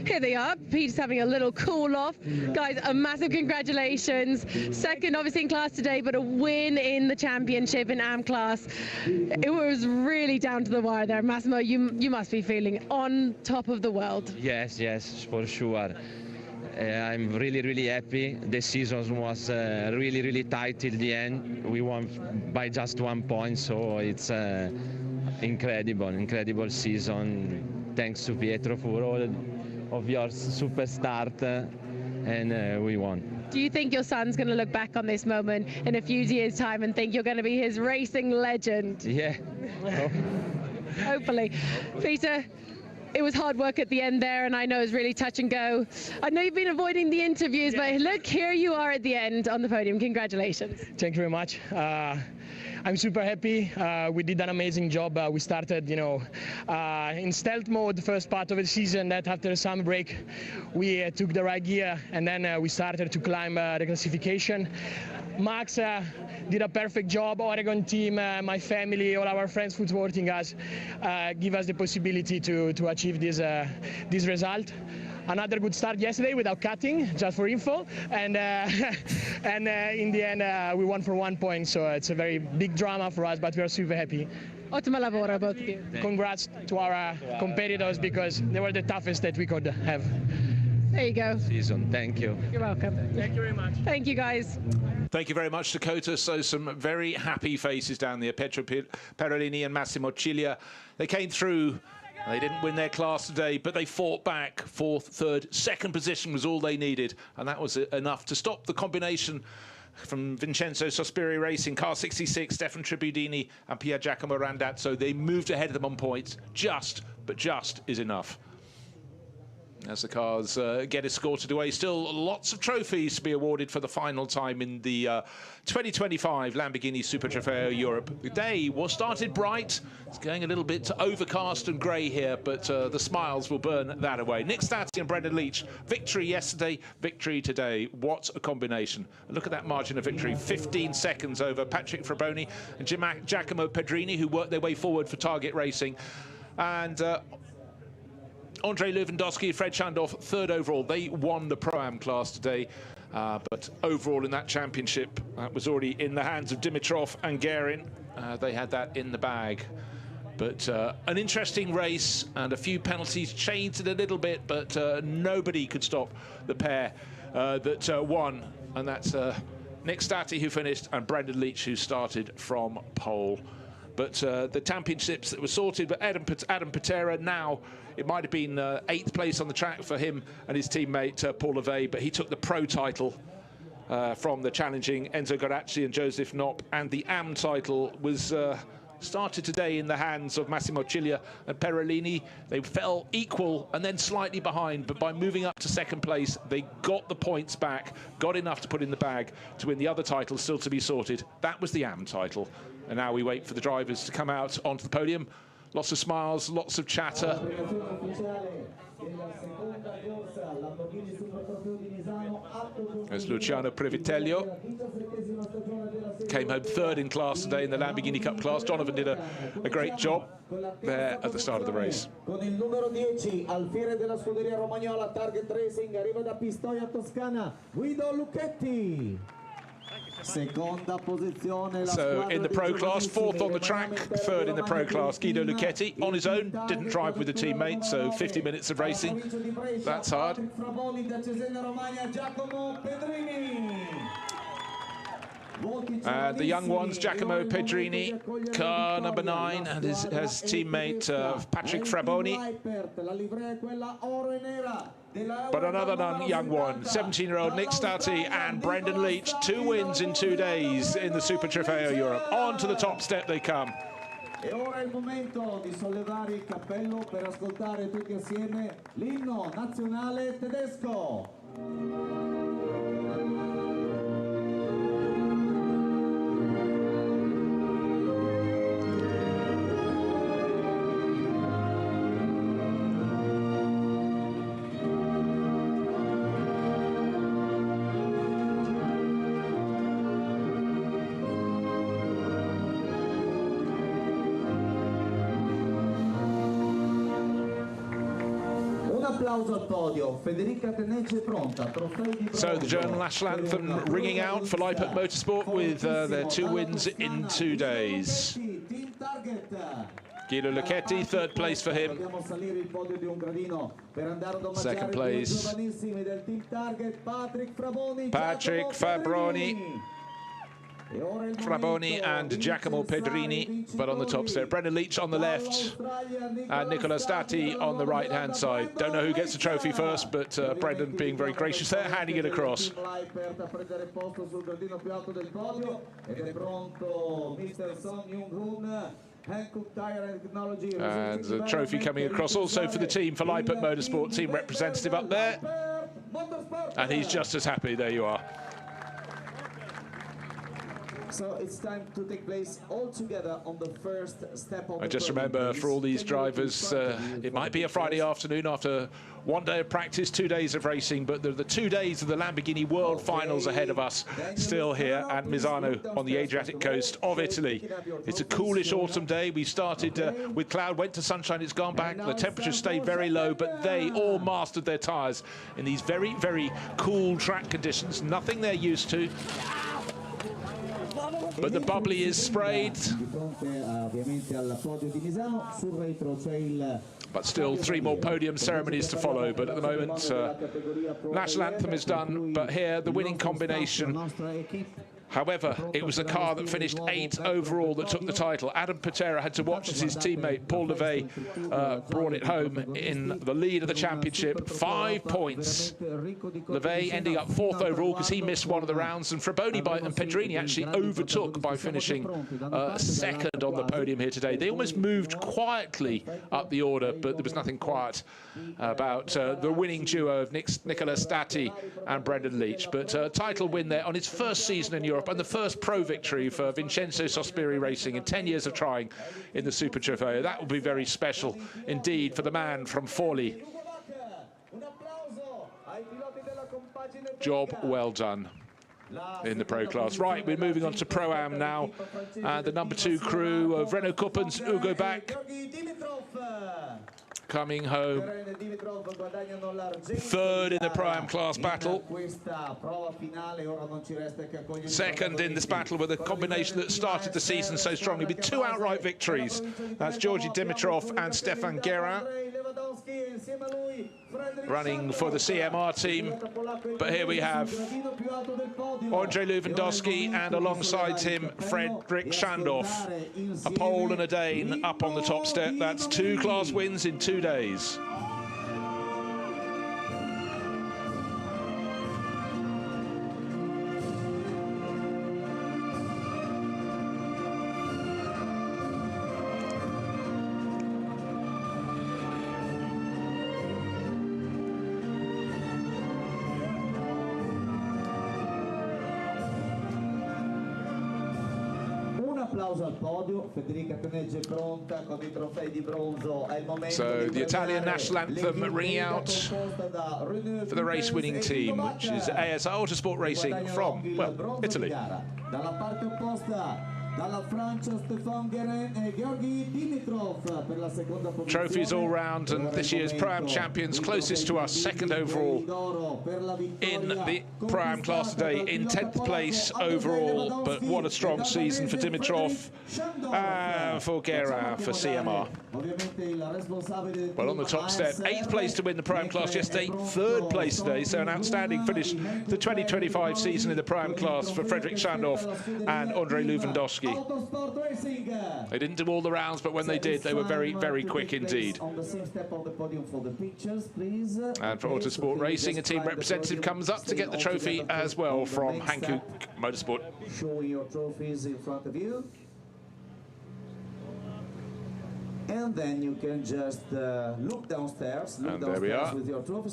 Here they are. Pete's having a little cool off. Guys, a massive congratulations. Second, obviously, in class today, but a win in the championship in AM class. It was really down to the wire there. Massimo, you must be feeling on top of the world.
Yes, for sure. I'm really happy. The season was really tight till the end. We won by just 1 point, so it's incredible season. Thanks to Pietro for all of your super start, and we won.
Do you think your son's going to look back on this moment in a few years' time and think you're going to be his racing legend?
Yeah.
Hopefully. Peter, it was hard work at the end there, and I know it was really touch and go. I know you've been avoiding the interviews, but look, here you are at the end on the podium. Congratulations.
Thank you very much. I'm super happy. We did an amazing job. We started, in stealth mode the first part of the season. That after the summer break, we took the right gear, and then we started to climb the classification. Max did a perfect job. Oregon team, my family, all our friends supporting us, give us the possibility to achieve this result. Another good start yesterday without cutting, just for info, and in the end we won for 1 point, so it's a very big drama for us, but we are super happy.
Ottimo lavoro, both of you.
Congrats to our competitors, because they were the toughest that we could have.
There you go.
Season. Thank you.
You're welcome.
Thank you very much.
Thank you, guys.
Thank you very much, Dakota. So some very happy faces down there. Pietro Perolini and Massimo Ciglia. They came through. They didn't win their class today, but they fought back. 4th, 3rd, 2nd position was all they needed, and that was enough to stop the combination from Vincenzo Sospiri Racing, Car 66, Stefan Tribudini and Pier Giacomo Randazzo. They moved ahead of them on points. Just is enough. as the cars get escorted away. Still lots of trophies to be awarded for the final time in the 2025 Lamborghini Super Trofeo Europe. The day was started bright. It's going a little bit overcast and grey here, but the smiles will burn that away. Nick Stati and Brendan Leach, victory yesterday, victory today. What a combination. Look at that margin of victory, 15 seconds over Patrick Fraboni and Giacomo Pedrini, who worked their way forward for Target Racing. And Andrei Lewandowski, Fred Chandorf, third overall. They won the Pro-Am class today. But overall in that championship, that was already in the hands of Dimitrov and Guerin. They had that in the bag. But an interesting race, and a few penalties changed it a little bit, but nobody could stop the pair that won. And that's Nick Stati, who finished, and Brendan Leach, who started from pole. But the championships that were sorted, but Adam Pera now, it might have been 8th place on the track for him and his teammate Paul Levey, but he took the pro title from the challenging Enzo Gáraci and Joseph Knopp, and the AM title was started today in the hands of Massimo Ciglia and Perolini. They fell equal and then slightly behind, but by moving up to 2nd place, they got the points back, got enough to put in the bag to win the other title still to be sorted. That was the AM title. And now we wait for the drivers to come out onto the podium. Lots of smiles, lots of chatter. There's Luciano Previtello. Came home 3rd in class today in the Lamborghini Cup class. Donovan did a great job there at the start of the race.
Con il numero 10, alfiere della scuderia romagnola Target Racing, arriva da Pistoia Toscana, Guido Lucchetti.
So in the pro class, 4th on the track, 3rd in the pro class, Guido Lucchetti on his own, didn't drive with a teammate, so 50 minutes of racing. That's hard. The young ones, Giacomo Pedrini, car number 9, and his teammate Patrick Fraboni. But another young one, 17-year-old Nick Stati and Brendan Leach, 2 wins in 2 days in the Super Trofeo Europe. On to the top step they come.
E ora è il momento di sollevare il cappello per ascoltare tutti assieme l'inno nazionale tedesco.
So the German national anthem ringing out for Leipzig Motorsport with their 2 wins in 2 days. Guido Lucchetti, 3rd place for him. 2nd place, Patrick Fraboni and Giacomo Pedrini, but on the top step. Brendan Leach on the left, and Nicola Stati on the right-hand side. Don't know who gets the trophy first, but Brendan being very gracious there, handing it across. And the trophy coming across also for the team, for Leipzig Motorsport, team representative up there. And he's just as happy, there you are.
So it's time to take place all together on the first step of
I just remember for all these drivers, it might be a Friday afternoon after 1 day of practice, 2 days of racing, but the 2 days of the Lamborghini World Finals ahead of us still here at Misano on the Adriatic coast of Italy. It's a coolish autumn day. We started with cloud, went to sunshine, it's gone back. The temperatures stayed very low, but they all mastered their tyres in these very, very cool track conditions. Nothing they're used to. But the bubbly is sprayed. But still 3 more podium ceremonies to follow. But at the moment, national anthem is done. But here, the winning combination, However, it was the car that finished 8th overall that took the title. Adam Pera had to watch as his teammate Paul Levey brought it home in the lead of the championship. 5 points. Levey ending up 4th overall because he missed one of the rounds, and Fraboni and Pedrini actually overtook by finishing 2nd on the podium here today. They almost moved quietly up the order, but there was nothing quiet about the winning duo of Nicola Stati and Brendan Leach. But title win there on his first season in Europe, and the first pro victory for Vincenzo Sospiri Racing in 10 years of trying in the Super Trofeo. That will be very special indeed for the man from Forlì. Job well done in the pro class. Right, we're moving on to Pro-Am now. The number 2 crew of Renault Cuppens, Ugo Bach, coming home 3rd in the Pro-Am class battle. 2nd in this battle with a combination that started the season so strongly with 2 outright victories. That's Georgi Dimitrov and Stefan Guérin, running for the CMR team. But here we have Andrei Lewandowski and alongside him Fredrik Schandorf, a Pole and a Dane up on the top step. That's 2 class wins in 2 days. So the Italian national anthem ringing out for the race-winning team, which is ASR Autosport Racing from, well, Italy. Trophies all round, and this year's Pro-Am champions, closest to us, 2nd overall in the Pro-Am class today, in 10th place overall. But what a strong season for Dimitrov and for Guérin for CMR. Well, on the top step, 8th place to win the Pro-Am class yesterday, 3rd place today, so an outstanding finish the 2025 season in the Pro-Am class for Fredrik Schandorf and Andrei Lewandowski. They didn't do all the rounds, but when they did, they were very, very quick indeed. And for Autosport Racing, a team representative comes up to get the trophy as well from Hankook Motorsport.
Showing your trophies in front of you. And then you can just look downstairs.
And there we are.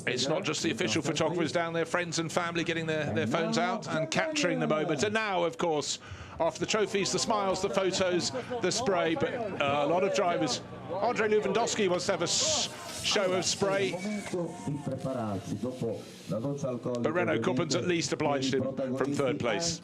It's not just the official photographers down there, friends and family getting their phones out and capturing the moment. And now, of course, after the trophies, the smiles, the photos, the spray, but a lot of drivers. Andrei Lewandowski wants to have a show of spray. But Renault Cuppens at least obliged him from 3rd place.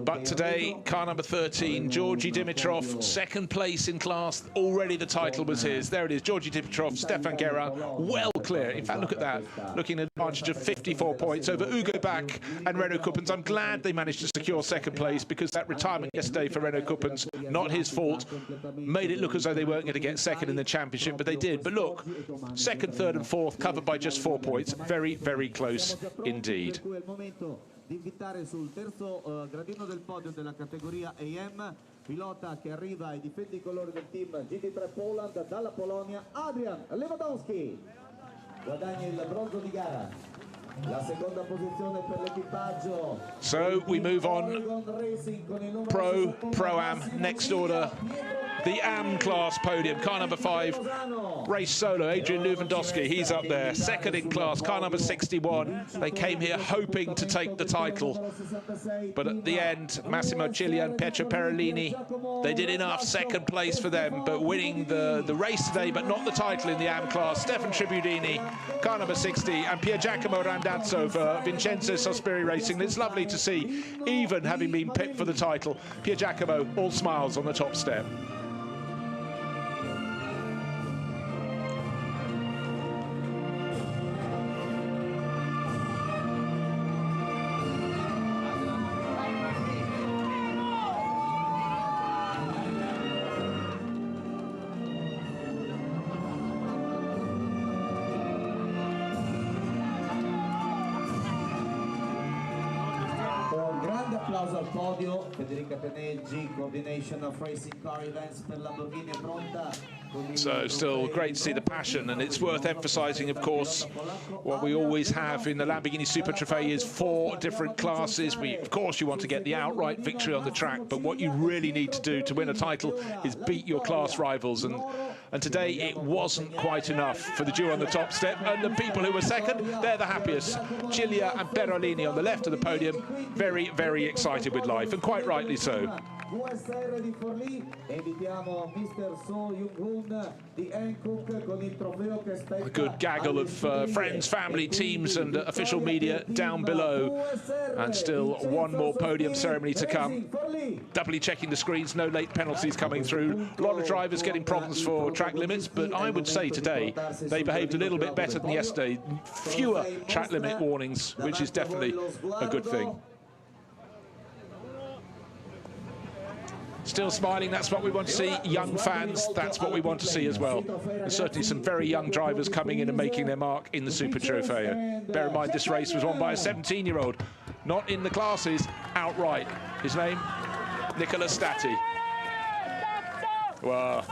But today, car number 13, Georgi Dimitrov, 2nd place in class. Already the title was his. There it is, Georgi Dimitrov, Stefan Guérin, well clear. In fact, look at that. Looking at an advantage of 54 points over Ugo Bach and Renault Cuppens. I'm glad they managed to secure 2nd place, because that retirement yesterday for Renault Cuppens, not his fault, made it look as though they weren't going to get 2nd in the championship, but they did. But look, 2nd, 3rd and 4th covered by just 4 points. Very, very close indeed.
Di invitare sul terzo gradino del podio della categoria AM, pilota che arriva e difende i colori del team GT3 Poland dalla Polonia, Adrian Lewandowski. Guadagna il bronzo di gara. La seconda posizione per l'equipaggio.
So we move on. Pro-Am, next order. The AM class podium, car number 5, race solo, Adrian Lewandowski, he's up there. 2nd in class, car number 61. They came here hoping to take the title, but at the end, Massimo Ciglia and Pietro Perellini, they did enough. 2nd place for them, but winning the race today, but not the title in the AM class. Stefan Tribudini, car number 60, and Pier Giacomo Randazzo for Vincenzo Sospiri Racing. It's lovely to see, even having been picked for the title, Pier Giacomo all smiles on the top step.
applauso al podio. Federica Teneggi, coordination of racing car events per Lamborghini è pronta.
So still great to see the passion, and it's worth emphasising, of course, what we always have in the Lamborghini Super Trofeo is 4 different classes. Of course, you want to get the outright victory on the track, but what you really need to do to win a title is beat your class rivals, and today it wasn't quite enough for the duo on the top step, and the people who were second, they're the happiest. Giulia and Pera on the left of the podium, very, very excited with life, and quite rightly so.
VSR di Forlì, e invitiamo Mr. So Young-hoon di Hankook con il trofeo che aspetta.
A good gaggle of friends, family, teams and official media down below, and still one more podium ceremony to come. Doubly checking the screens, no late penalties coming through. A lot of drivers getting problems for track limits, but I would say today they behaved a little bit better than yesterday. Fewer track limit warnings, which is definitely a good thing. Still smiling, that's what we want to see. Young fans, that's what we want to see as well. There's certainly some very young drivers coming in and making their mark in the Super Trofeo. Bear in mind, this race was won by a 17-year-old, not in the classes, outright. His name, Nicola Stati. Well,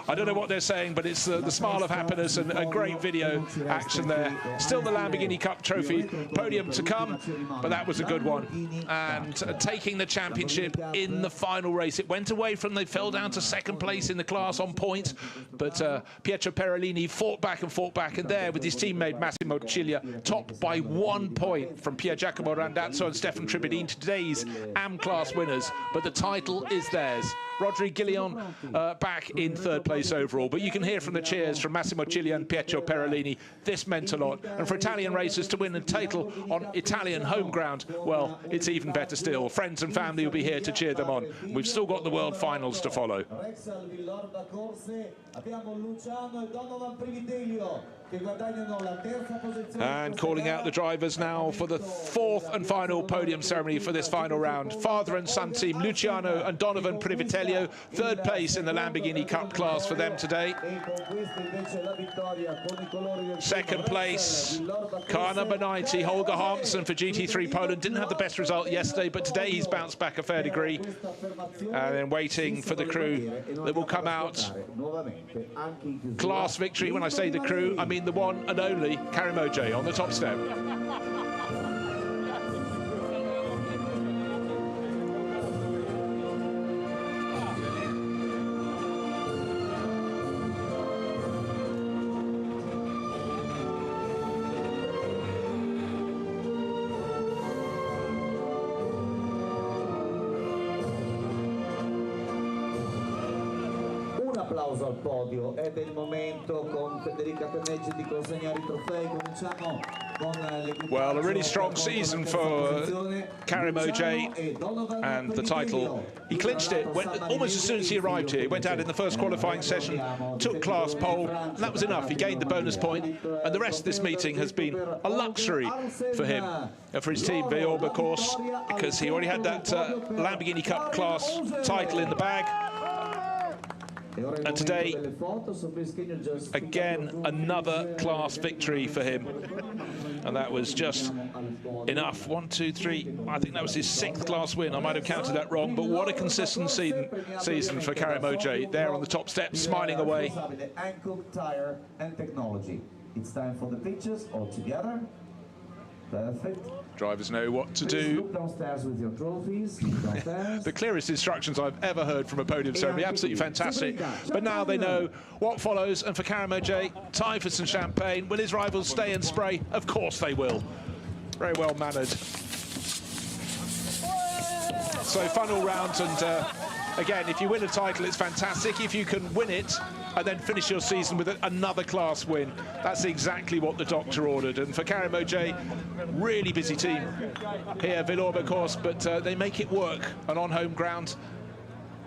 I don't know what they're saying, but it's the smile of happiness and a great video action there. Still the Lamborghini Cup trophy podium to come, but that was a good one. And taking the championship in the final race. It went away from, they fell down to second place in the class on points, but Pietro Perolini fought back, and there with his teammate Massimo Cilia, topped by 1 point from Pier Giacomo Randazzo and Stefan Tribidin, today's AM class winners, but the title is theirs. Rodri Guillon back in 3rd place overall, but you can hear from the cheers from Massimo Cilia and Pietro Perolini, this meant a lot. And for Italian racers to win a title on Italian home ground, well, it's even better still. Friends and family will be here to cheer them on. We've still got the world finals to follow. And calling out the drivers now for the 4th and final podium ceremony for this final round. Father and son team Luciano and Donovan Privitello, 3rd place in the Lamborghini Cup class for them today. 2nd place, car number 90, Holger Harmsen for GT3 Poland. Didn't have the best result yesterday, but today he's bounced back a fair degree. And then waiting for the crew that will come out. Class victory, when I say the crew, I mean the one and only Karimoje on the top step.
Applauso al podio, ed è il momento con Federica Teneggi di consegnare I trofei. Cominciamo con
well, a really strong season for Karimoje and the title. He clinched it almost as soon as he arrived here. He went out in the first qualifying session, took class pole, and that was enough. He gained the bonus point, and the rest of this meeting has been a luxury for him and for his team, Veorba, of course, because he already had that Lamborghini Cup class title in the bag. And today, again, another class victory for him. And that was just enough. 1, 2, 3. I think that was his 6th class win. I might have counted that wrong, but what a consistent season for Karimoje. There on the top step, smiling away.
Hankook Tire and Technology. It's time for the pictures all together. Perfect.
Drivers know what to do.
Downstairs with your trophies.
The clearest instructions I've ever heard from a podium ceremony. Absolutely fantastic. But now they know what follows. And for Karimoje, time for some champagne. Will his rivals stay and spray? Of course they will. Very well mannered. So fun all round, and again, if you win a title, it's fantastic. If you can win it and then finish your season with another class win, that's exactly what the doctor ordered. And for Karimoje, really busy team here, Veorba, of course, but they make it work. And on home ground,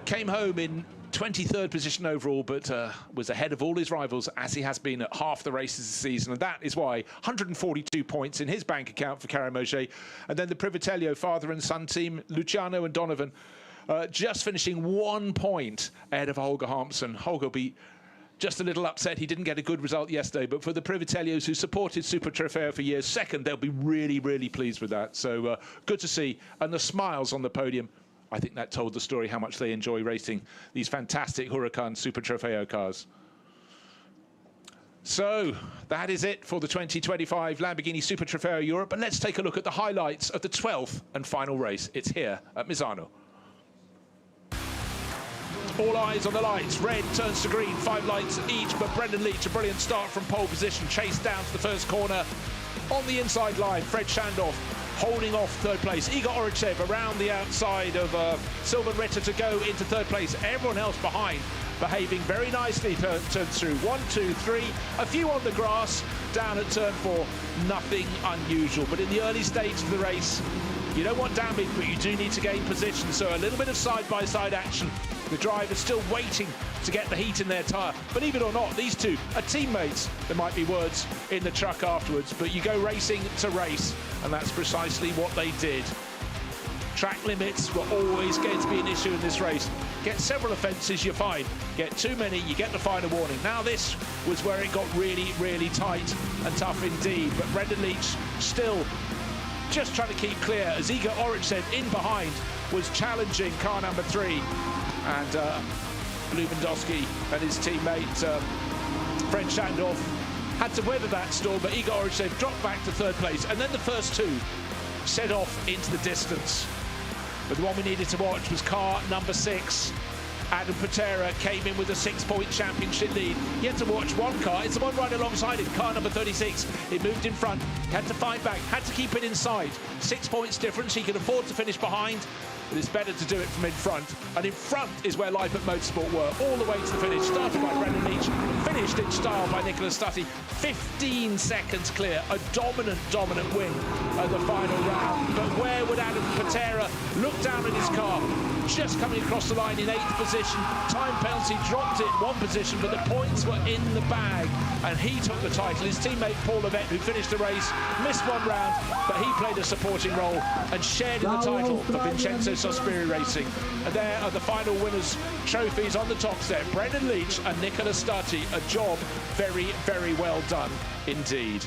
came home in 23rd position overall, but was ahead of all his rivals, as he has been at half the races this season, and that is why 142 points in his bank account for Karimoje. And then the Privitello father and son team, Luciano and Donovan, just finishing 1 point ahead of Holger Harmsen. Holger will be just a little upset he didn't get a good result yesterday, but for the Privitellios who supported Super Trofeo for years, second, they'll be really, really pleased with that. So good to see. And the smiles on the podium, I think that told the story how much they enjoy racing these fantastic Huracan Super Trofeo cars. So that is it for the 2025 Lamborghini Super Trofeo Europe. But let's take a look at the highlights of the 12th and final race. It's here at Misano. All eyes on the lights. Red turns to green, 5 lights each, but Brendan Leach, a brilliant start from pole position, chased down to the first corner. On the inside line, Fred Schandorf holding off third place. Igor Orychev around the outside of Sylvan Ritter to go into third place. Everyone else behind behaving very nicely, turns through 1, 2, 3, a few on the grass, down at turn 4, nothing unusual. But in the early stages of the race, you don't want damage, but you do need to gain position. So a little bit of side-by-side action. The driver's still waiting to get the heat in their tyre. Believe it or not, these two are teammates. There might be words in the truck afterwards, but you go racing to race, and that's precisely what they did. Track limits were always going to be an issue in this race. Get several offences, you're fine. Get too many, you get the final warning. Now this was where it got really, really tight and tough indeed. But Brendan Leach still just trying to keep clear as Igor Orychev in behind was challenging car number 3. And Lewandowski and his teammate Fred Schandorf had to weather that storm, but Igor Orychev dropped back to third place, and then the first two set off into the distance. But the one we needed to watch was car number 6. Adam Pera came in with a 6-point championship lead. You had to watch one car, it's the one right alongside him, car number 36. It moved in front, had to fight back, had to keep it inside. 6 points difference, he could afford to finish behind, but it's better to do it from in front. And in front is where Life at Motorsport were, all the way to the finish. Started by Brendan Leach, finished in style by Nicholas Stutty. 15 seconds clear, a dominant win at the final round. But where would Adam Pera look down at his car? Just coming across the line in 8th position. Time penalty dropped it 1 position, but the points were in the bag, and he took the title. His teammate Paul Levette, who finished the race, missed 1 round, but he played a supporting role and shared in the title for Vincenzo Sospiri Racing. And there are the final winners' trophies on the top step. Brendan Leach and Nicholas Stutty. A job very, very well done indeed.